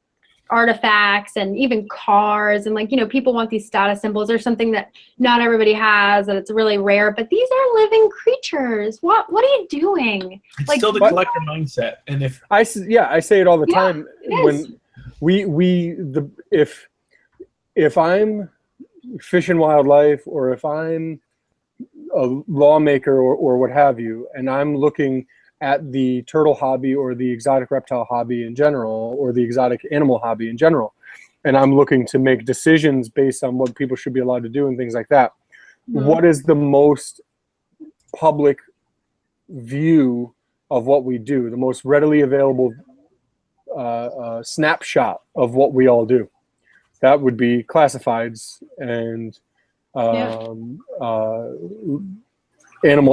artifacts and even cars, and people want these status symbols or something that not everybody has, that it's really rare, but these are living creatures. What are you doing? It's still the collector mindset. And if I say it all the time, when if I'm Fish and Wildlife, or if I'm a lawmaker or what have you, and I'm looking at the turtle hobby or the exotic reptile hobby in general, or the exotic animal hobby in general, and I'm looking to make decisions based on what people should be allowed to do and things like that, what is the most public view of what we do, the most readily available snapshot of what we all do? That would be classifieds and animal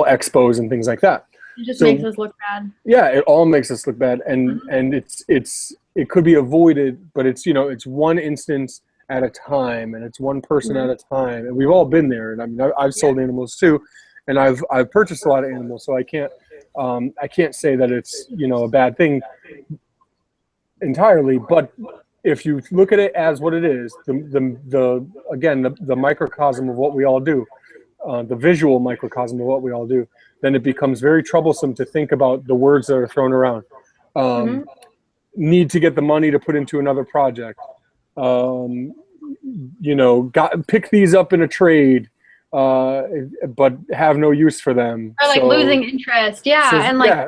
expos and things like that. It just makes us look bad. Yeah, it all makes us look bad, and it could be avoided, but it's it's one instance at a time, and it's one person at a time, and we've all been there. And I mean, I've sold animals too, and I've purchased a lot of animals, so I can't say that it's a bad thing entirely, but if you look at it as what it is, the microcosm of what we all do, the visual microcosm of what we all do, then it becomes very troublesome to think about the words that are thrown around. Need to get the money to put into another project. Pick these up in a trade, but have no use for them. Or like losing interest. Yeah. And like,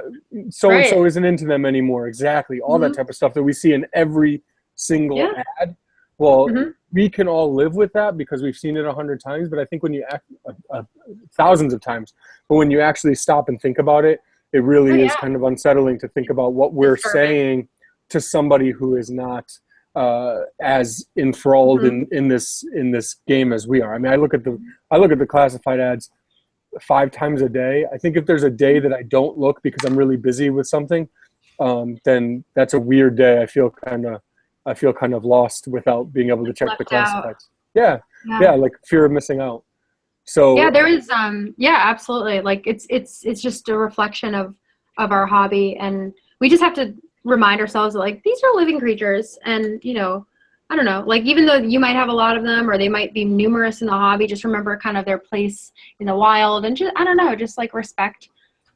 so-and-so isn't into them anymore. Exactly. All that type of stuff that we see in every single ad. Well, we can all live with that because we've seen it 100 times, but I think when you act thousands of times, but when you actually stop and think about it, it really is kind of unsettling to think about what we're saying to somebody who is not as enthralled in this game as we are. I mean, I look at the classified ads 5 times a day. I think if there's a day that I don't look because I'm really busy with something, then that's a weird day. I feel kind of lost without being able to check the classifieds. Yeah, like fear of missing out. So yeah, there is absolutely. Like it's just a reflection of our hobby, and we just have to remind ourselves that like these are living creatures, and I don't know, like even though you might have a lot of them or they might be numerous in the hobby, just remember kind of their place in the wild, and just, I don't know, just like respect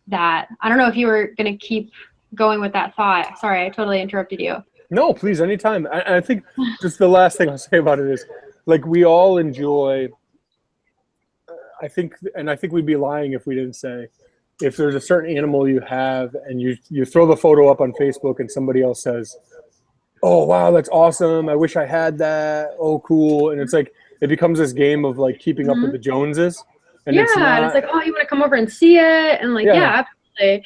that. I don't know if you were going to keep going with that thought. Sorry, I totally interrupted you. No, please, anytime. I think just the last thing I'll say about it is, like, we all enjoy, I think we'd be lying if we didn't say, if there's a certain animal you have and you throw the photo up on Facebook and somebody else says, oh, wow, that's awesome, I wish I had that, oh, cool. And it's like, it becomes this game of, like, keeping up with the Joneses. And it's like, oh, you want to come over and see it? And, like, yeah absolutely.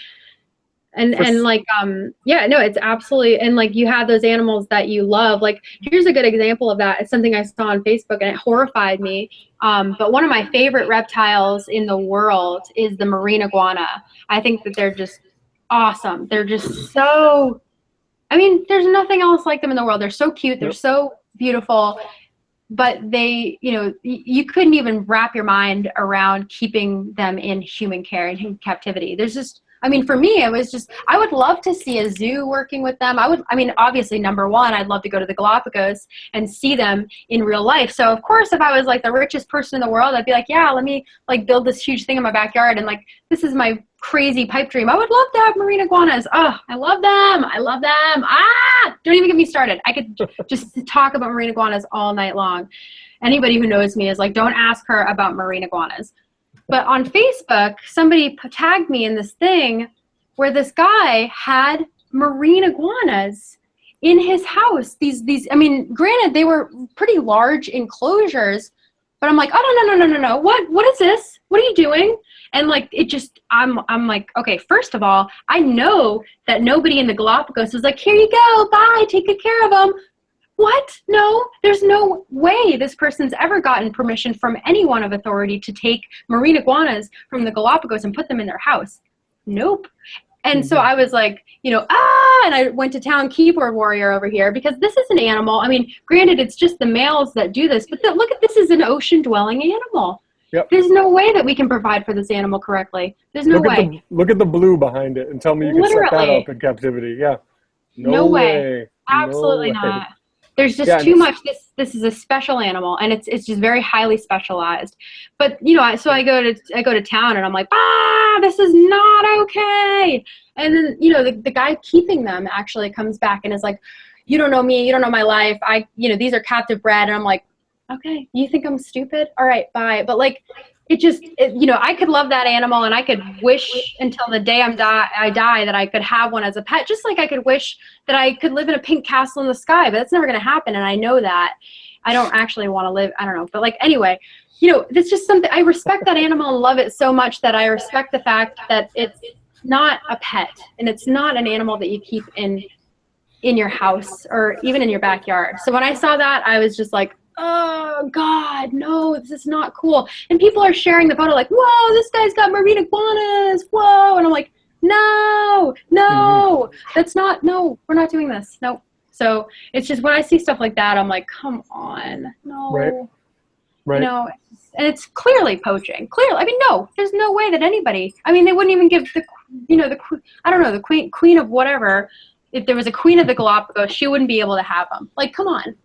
And like, no, it's absolutely. And like, you have those animals that you love. Like, here's a good example of that. It's something I saw on Facebook and it horrified me. But one of my favorite reptiles in the world is the marine iguana. I think that they're just awesome. They're just so, I mean, there's nothing else like them in the world. They're so cute. They're so beautiful. But they, you couldn't even wrap your mind around keeping them in human care and in captivity. There's just, I mean, for me, it was just, I would love to see a zoo working with them. Obviously, number one, I'd love to go to the Galapagos and see them in real life. So, of course, if I was like the richest person in the world, I'd be like, yeah, let me like build this huge thing in my backyard. And like, this is my crazy pipe dream. I would love to have marine iguanas. Oh, I love them. I love them. Don't even get me started. I could just talk about marine iguanas all night long. Anybody who knows me is like, don't ask her about marine iguanas. But on Facebook, somebody tagged me in this thing where this guy had marine iguanas in his house. These, I mean, granted, they were pretty large enclosures, but I'm like, oh, no. What is this? What are you doing? And like, it just, I'm like, okay, first of all, I know that nobody in the Galapagos is like, here you go, bye, take good care of them. What? No, there's no way this person's ever gotten permission from anyone of authority to take marine iguanas from the Galapagos and put them in their house. Nope. And so I was like, and I went to town keyboard warrior over here because this is an animal. I mean, granted, it's just the males that do this, but look at this is an ocean dwelling animal. Yep. There's no way that we can provide for this animal correctly. There's no way. Look at the blue behind it and tell me you can set that up in captivity. Yeah. No way. Absolutely not. There's just too much. This is a special animal, and it's just very highly specialized. But so I go to town, and I'm like, this is not okay. And then the guy keeping them actually comes back and is like, you don't know me, you don't know my life. These are captive bred, and I'm like, okay, you think I'm stupid? All right, bye. But like, I could love that animal, and I could wish until the day I die that I could have one as a pet, just like I could wish that I could live in a pink castle in the sky, but that's never going to happen, and I know that. I don't actually want to live, I don't know, but like, anyway, that's just something, I respect that animal and love it so much that I respect the fact that it's not a pet, and it's not an animal that you keep in your house or even in your backyard. So when I saw that, I was just like, oh God, no, this is not cool. And people are sharing the photo like, whoa, this guy's got marine iguanas, whoa. And I'm like, no, that's not, no, we're not doing this. No. So it's just when I see stuff like that, I'm like, come on, no. Right. And it's clearly poaching. Clearly, I mean, no, there's no way that anybody, I mean, they wouldn't even give the queen of whatever, if there was a queen of the Galapagos, she wouldn't be able to have them. Like, come on.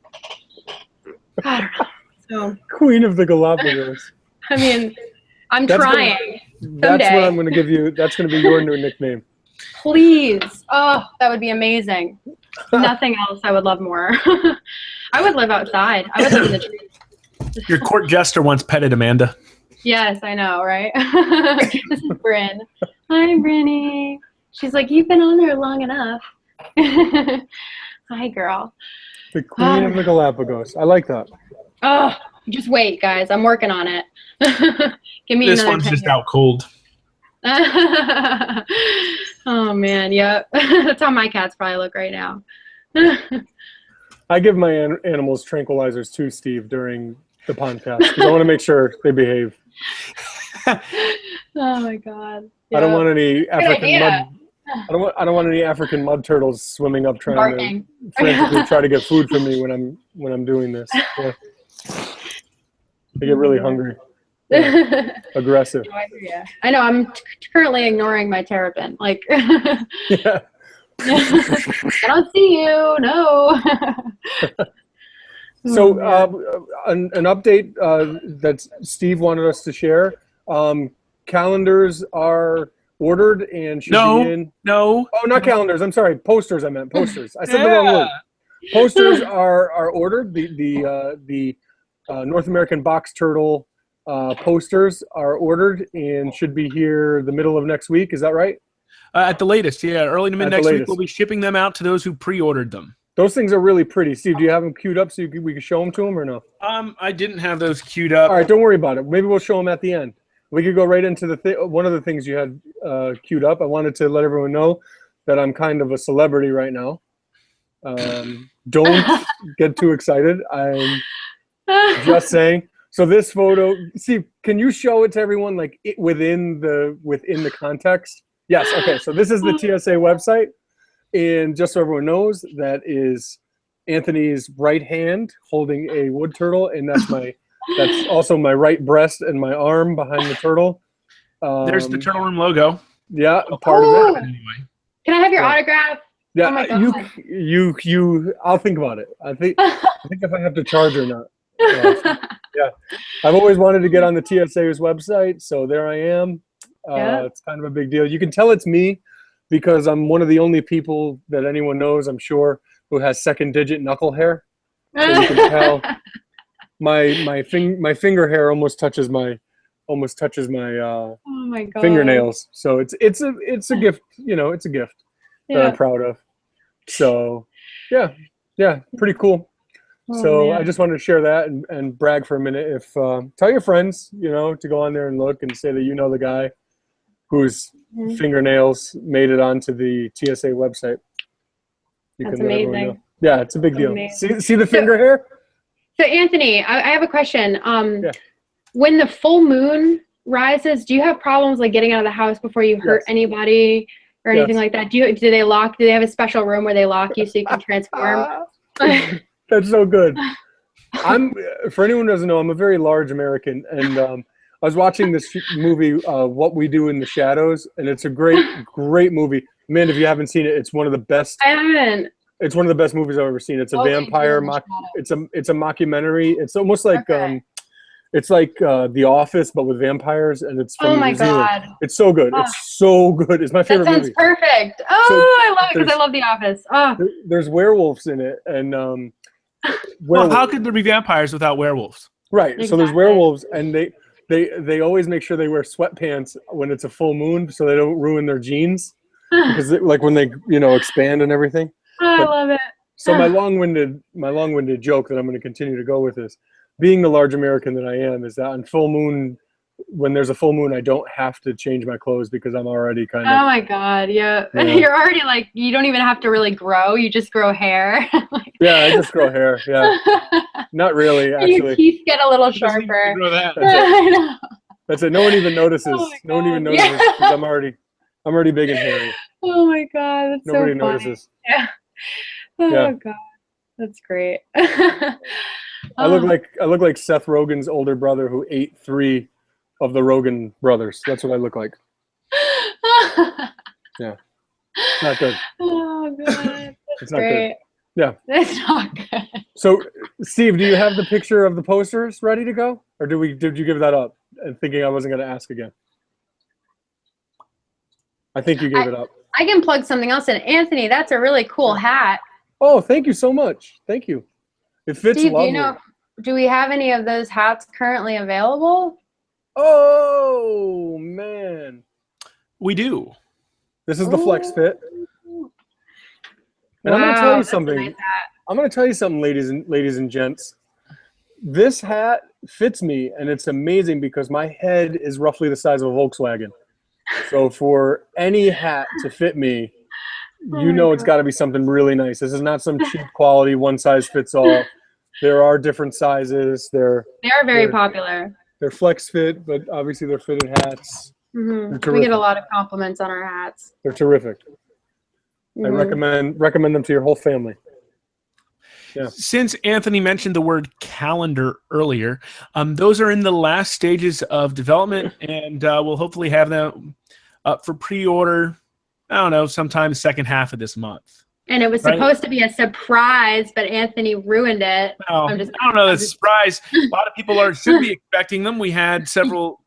I don't know. So, Queen of the Galapagos. I mean, I'm trying. That's what I'm going to give you. That's going to be your new nickname. Please. Oh, that would be amazing. Nothing else I would love more. I would live outside. I would live in the trees. Your court jester once petted Amanda. Yes, I know, right? This is Bryn. Hi, Brinny. She's like, you've been on there long enough. Hi, girl. The queen of the Galapagos. I like that. Oh, just wait, guys. I'm working on it. Give me This another one's 10 just years. out cold. Oh, man. Yep. That's how my cats probably look right now. I give my animals tranquilizers too, Steve, during the podcast because I want to make sure they behave. Oh, my God. I don't want any African idea. mud. I don't want any African mud turtles swimming up trying Barking. to frantically try to get food from me when I'm doing this. Yeah. They get really hungry. Yeah. Aggressive. No idea. I know. I'm currently ignoring my terrapin. Like, Yeah. I don't see you. No. So an update that Steve wanted us to share. Calendars are ordered and should be in. No. Oh, not calendars. I'm sorry. Posters. I meant posters. I said the wrong word. Posters are ordered. The North American box turtle posters are ordered and should be here the middle of next week. Is that right? At the latest, yeah. Early to mid next week, latest. we'll be shipping them out to those who pre-ordered them. Those things are really pretty. Steve, do you have them queued up so we can show them to them or no? I didn't have those queued up. All right, don't worry about it. Maybe we'll show them at the end. We could go right into one of the things you had queued up. I wanted to let everyone know that I'm kind of a celebrity right now. Don't get too excited. I'm just saying. So this photo, Steve, can you show it to everyone like within the context? Yes. Okay. So this is the TSA website, and just so everyone knows, that is Anthony's right hand holding a wood turtle, and that's also my right breast and my arm behind the turtle. There's the Turtle Room logo. Yeah, part of it. Anyway. Can I have your autograph? Yeah, Oh my God. you. I'll think about it. I think if I have to charge or not. Yeah, I've always wanted to get on the TSA's website, so there I am. Yeah. It's kind of a big deal. You can tell it's me because I'm one of the only people that anyone knows, I'm sure, who has second-digit knuckle hair. So you can tell my finger hair almost touches my Oh my God. fingernails. So it's a gift. You know, it's a gift that I'm proud of. So yeah, pretty cool. So man. I just wanted to share that and brag for a minute. If tell your friends, to go on there and look and say that you know the guy whose fingernails made it onto the TSA website. That's amazing. Yeah, it's a big deal. Amazing. See the finger hair? So Anthony, I have a question. When the full moon rises, do you have problems like getting out of the house before you hurt anybody or anything like that? Do they have a special room where they lock you so you can transform? That's so good. For anyone who doesn't know, I'm a very large American, and I was watching this movie, What We Do in the Shadows, and it's a great movie. Man, if you haven't seen it, it's one of the best. I haven't. It's one of the best movies I've ever seen. It's a vampire it's a mockumentary. It's almost like it's like The Office, but with vampires, and it's from New Zealand. God. It's so good. It's so good. It's my favorite movie. That sounds perfect. Oh, So I love it because I love The Office. Oh. There's werewolves in it, and well, how could there be vampires without werewolves? Right. Exactly. So there's werewolves, and they always make sure they wear sweatpants when it's a full moon, so they don't ruin their jeans, because like when they expand and everything. I love it. So my long-winded joke that I'm going to continue to go with is, being the large American that I am, is that on full moon, when there's a full moon, I don't have to change my clothes because I'm already kind of. Oh my God! Yeah, you're already like, you don't even have to really grow; you just grow hair. Yeah, I just grow hair. Yeah, not really actually. Your teeth get a little sharper. That. I know. That's it. No one even notices. Oh No one even notices because I'm already big and hairy. Oh my God, that's Nobody so funny. notices. Yeah. Oh Yeah. God, that's great. I look like Seth Rogen's older brother who ate 3 of the Rogen brothers. That's what I look like. Yeah, not good. Oh God, that's It's not great. good. Yeah, It's not good. So, Steve, do you have the picture of the posters ready to go, or did you give that up? and thinking I wasn't going to ask again. I think you gave it up. I can plug something else in. Anthony, that's a really cool hat. Oh, thank you so much. Thank you. It fits Steve, lovely. do we have any of those hats currently available? Oh, man. We do. This is the Flex Fit. And Wow, I'm going to tell you that's a something. nice hat. I'm going to tell you something, ladies and gents. This hat fits me, and it's amazing because my head is roughly the size of a Volkswagen. So for any hat to fit me, you know it's got to be something really nice. This is not some cheap quality, one size fits all. There are different sizes. They are very popular. They're Flex Fit, but obviously they're fitted hats. Mm-hmm. We get a lot of compliments on our hats. They're terrific. I recommend them to your whole family. Yeah. Since Anthony mentioned the word calendar earlier, those are in the last stages of development, and we'll hopefully have them up for pre-order, I don't know, sometime second half of this month. And it was supposed to be a surprise, but Anthony ruined it. Oh, I don't know, that's a surprise. A lot of people should be expecting them. We had several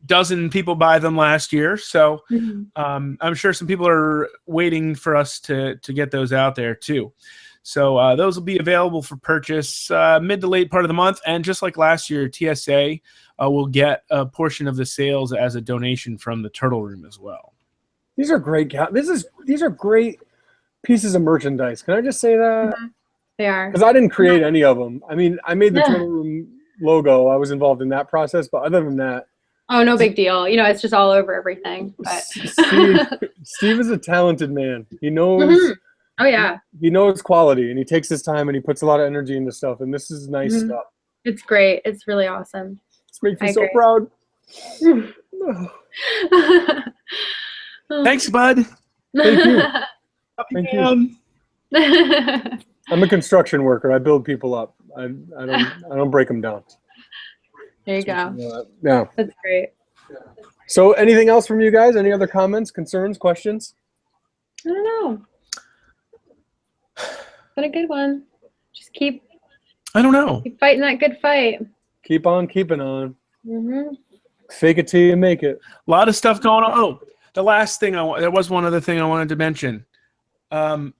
dozen people buy them last year, so I'm sure some people are waiting for us to get those out there too. So those will be available for purchase mid to late part of the month, and just like last year, TSA will get a portion of the sales as a donation from the Turtle Room as well. These are great. These are great pieces of merchandise. Can I just say that? They are. Because I didn't create any of them. I mean, I made the Turtle Room logo. I was involved in that process, but other than that, oh, no big deal. You know, it's just all over everything. But Steve is a talented man. He knows. Oh yeah. He knows quality, and he takes his time, and he puts a lot of energy into stuff. And this is nice stuff. It's great. It's really awesome. This makes me so proud. Thanks, bud. Thank you. Thank you. I'm a construction worker. I build people up. I don't break them down. There you go. Yeah. That's great. So anything else from you guys? Any other comments, concerns, questions? I don't know. But a good one. Just keep fighting that good fight. Keep on keeping on. Fake it till you make it. A lot of stuff going on. Oh, the last thing there was one other thing I wanted to mention. Many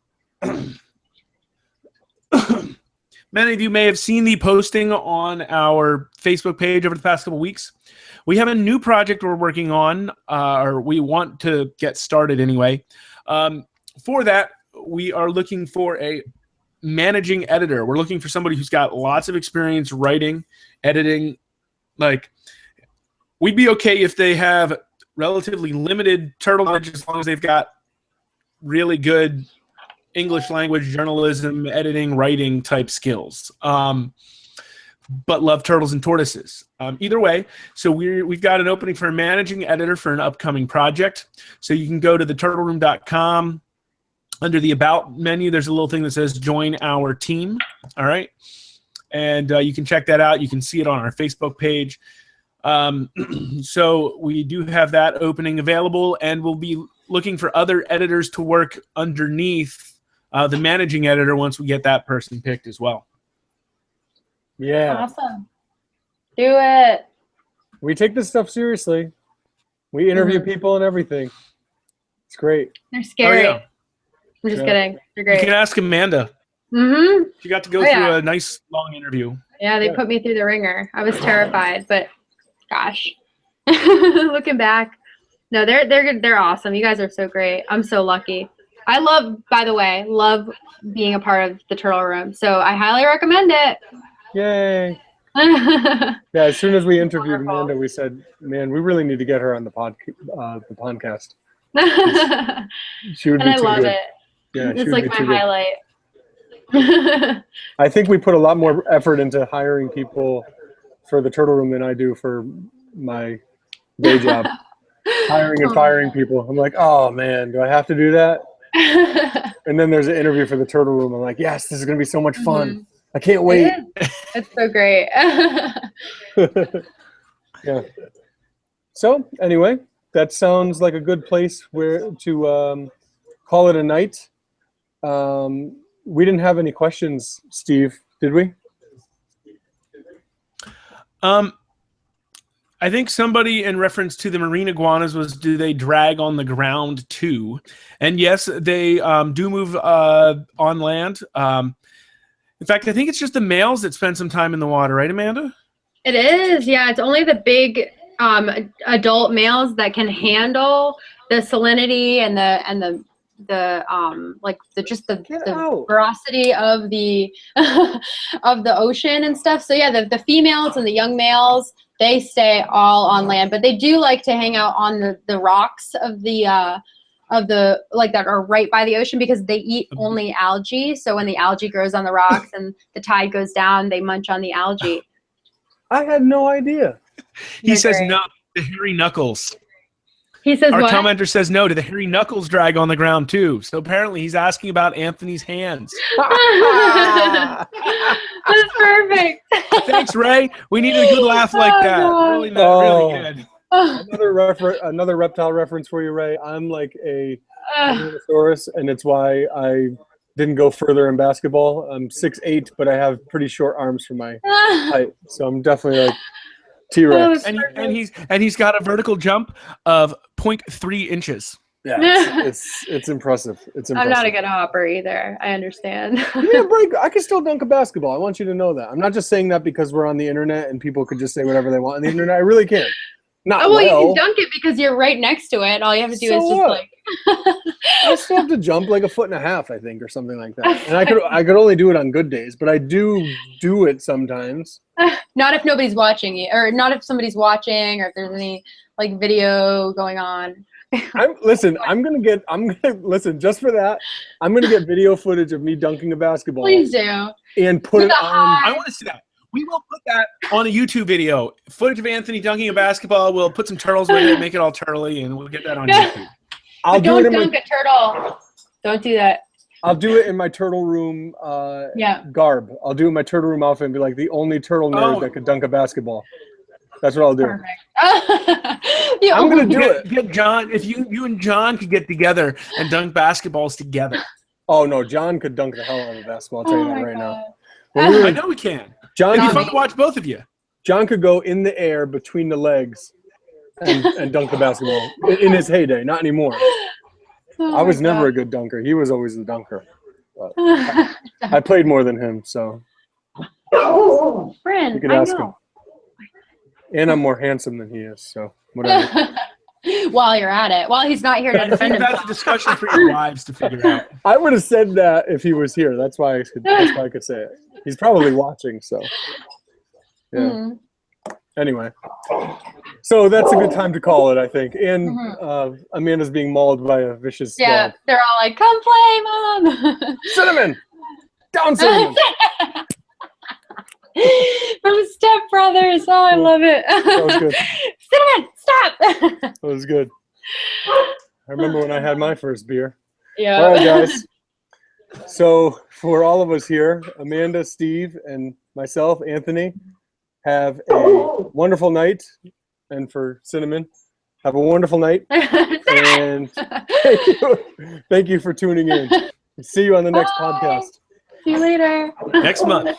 of you may have seen the posting on our Facebook page over the past couple weeks. We have a new project we're working on, or we want to get started anyway. For that, we are looking for a managing editor. We're looking for somebody who's got lots of experience writing, editing. Like, we'd be okay if they have relatively limited turtle knowledge as long as they've got really good English language journalism, editing, writing type skills, but love turtles and tortoises. Either way, so we've got an opening for a managing editor for an upcoming project. So you can go to theturtleroom.com. Under the About menu, there's a little thing that says Join Our Team. All right. And you can check that out. You can see it on our Facebook page. So we do have that opening available, and we'll be looking for other editors to work underneath the managing editor once we get that person picked as well. Yeah. Awesome. Do it. We take this stuff seriously. We interview people and everything. It's great. They're scary. Oh, yeah. I'm just kidding. They're great. You can ask Amanda. She got to go through a nice long interview. Yeah, they put me through the ringer. I was terrified, but gosh, looking back, no, they're awesome. You guys are so great. I'm so lucky. I love being a part of the Turtle Room, so I highly recommend it. Yay. Yeah, as soon as we interviewed Amanda, we said, man, we really need to get her on the podcast. She would be I love it. Yeah, it's like my highlight. I think we put a lot more effort into hiring people for the Turtle Room than I do for my day job. Hiring and firing people. I'm like, oh man, do I have to do that? And then there's an interview for the Turtle Room. I'm like, yes, this is going to be so much fun. I can't wait. It's so great. Yeah. So anyway, that sounds like a good place to call it a night. We didn't have any questions, Steve, did we? I I think somebody in reference to the marine iguanas was, do they drag on the ground too? And yes, they do move on land. In fact, I think it's just the males that spend some time in the water, right, Amanda? It is, yeah. It's only the big adult males that can handle the salinity and the veracity of the of the ocean and stuff. So yeah, the females and the young males, they stay all on land, but they do like to hang out on the rocks of the like that are right by the ocean, because they eat only algae. So when the algae grows on the rocks and the tide goes down, they munch on the algae. I had no idea. He says no, the hairy knuckles. He says Our what? commenter says no, do the hairy knuckles drag on the ground too? So apparently he's asking about Anthony's hands. That's perfect. Thanks, Ray. We needed a good laugh like that. Really, really good. Another reptile reference for you, Ray. I'm like a Tyrannosaurus, and it's why I didn't go further in basketball. I'm 6'8", but I have pretty short arms for my height, so I'm definitely like T-Rex. And he's got a vertical jump of 0.3 inches. Yeah, it's impressive. It's impressive. I'm not a good hopper either. I understand. Yeah, break. I can still dunk a basketball. I want you to know that. I'm not just saying that because we're on the internet and people could just say whatever they want on the internet. I really can. You can dunk it because you're right next to it. All you have to do is just like. I still have to jump like 1.5 feet, I think, or something like that. And I could only do it on good days, but I do it sometimes. Not if nobody's watching you, or not if somebody's watching, or if there's any like video going on. Listen, just for that, I'm gonna get video footage of me dunking a basketball. Please do. And put it on. I want to see that. We will put that on a YouTube video. Footage of Anthony dunking a basketball. We'll put some turtles with it, make it all turtley, and we'll get that on YouTube. Don't dunk a turtle. Don't do that. I'll do it in my turtle room garb. I'll do it in my turtle room outfit and be like the only turtle nerd that could dunk a basketball. That's what I'll do. Perfect. I'm going to do it. Get John, if you and John could get together and dunk basketballs together. Oh, no. John could dunk the hell out of a basketball. I'll tell you that right now. I know we can. It'd be fun to watch both of you. John could go in the air between the legs and dunk the basketball in his heyday. Not anymore. I was never a good dunker. He was always the dunker. But I played more than him, so. Friend, you could ask him. And I'm more handsome than he is, so whatever. While you're at it. While he's not here to defend himself. That's a discussion for your wives to figure out. I would have said that if he was here. That's why I could say it. He's probably watching, so. Yeah. Mm-hmm. Anyway. So that's a good time to call it, I think. And Amanda's being mauled by a vicious dog. They're all like, come play, Mom. Cinnamon! Down, Cinnamon! From Step Brothers. Oh, I love it. That was good. Cinnamon, stop! That was good. I remember when I had my first beer. Yeah. All right, guys. So for all of us here, Amanda, Steve, and myself, Anthony, have a wonderful night. And for Cinnamon, have a wonderful night. And thank you for tuning in. See you on the next podcast. See you later. Next month.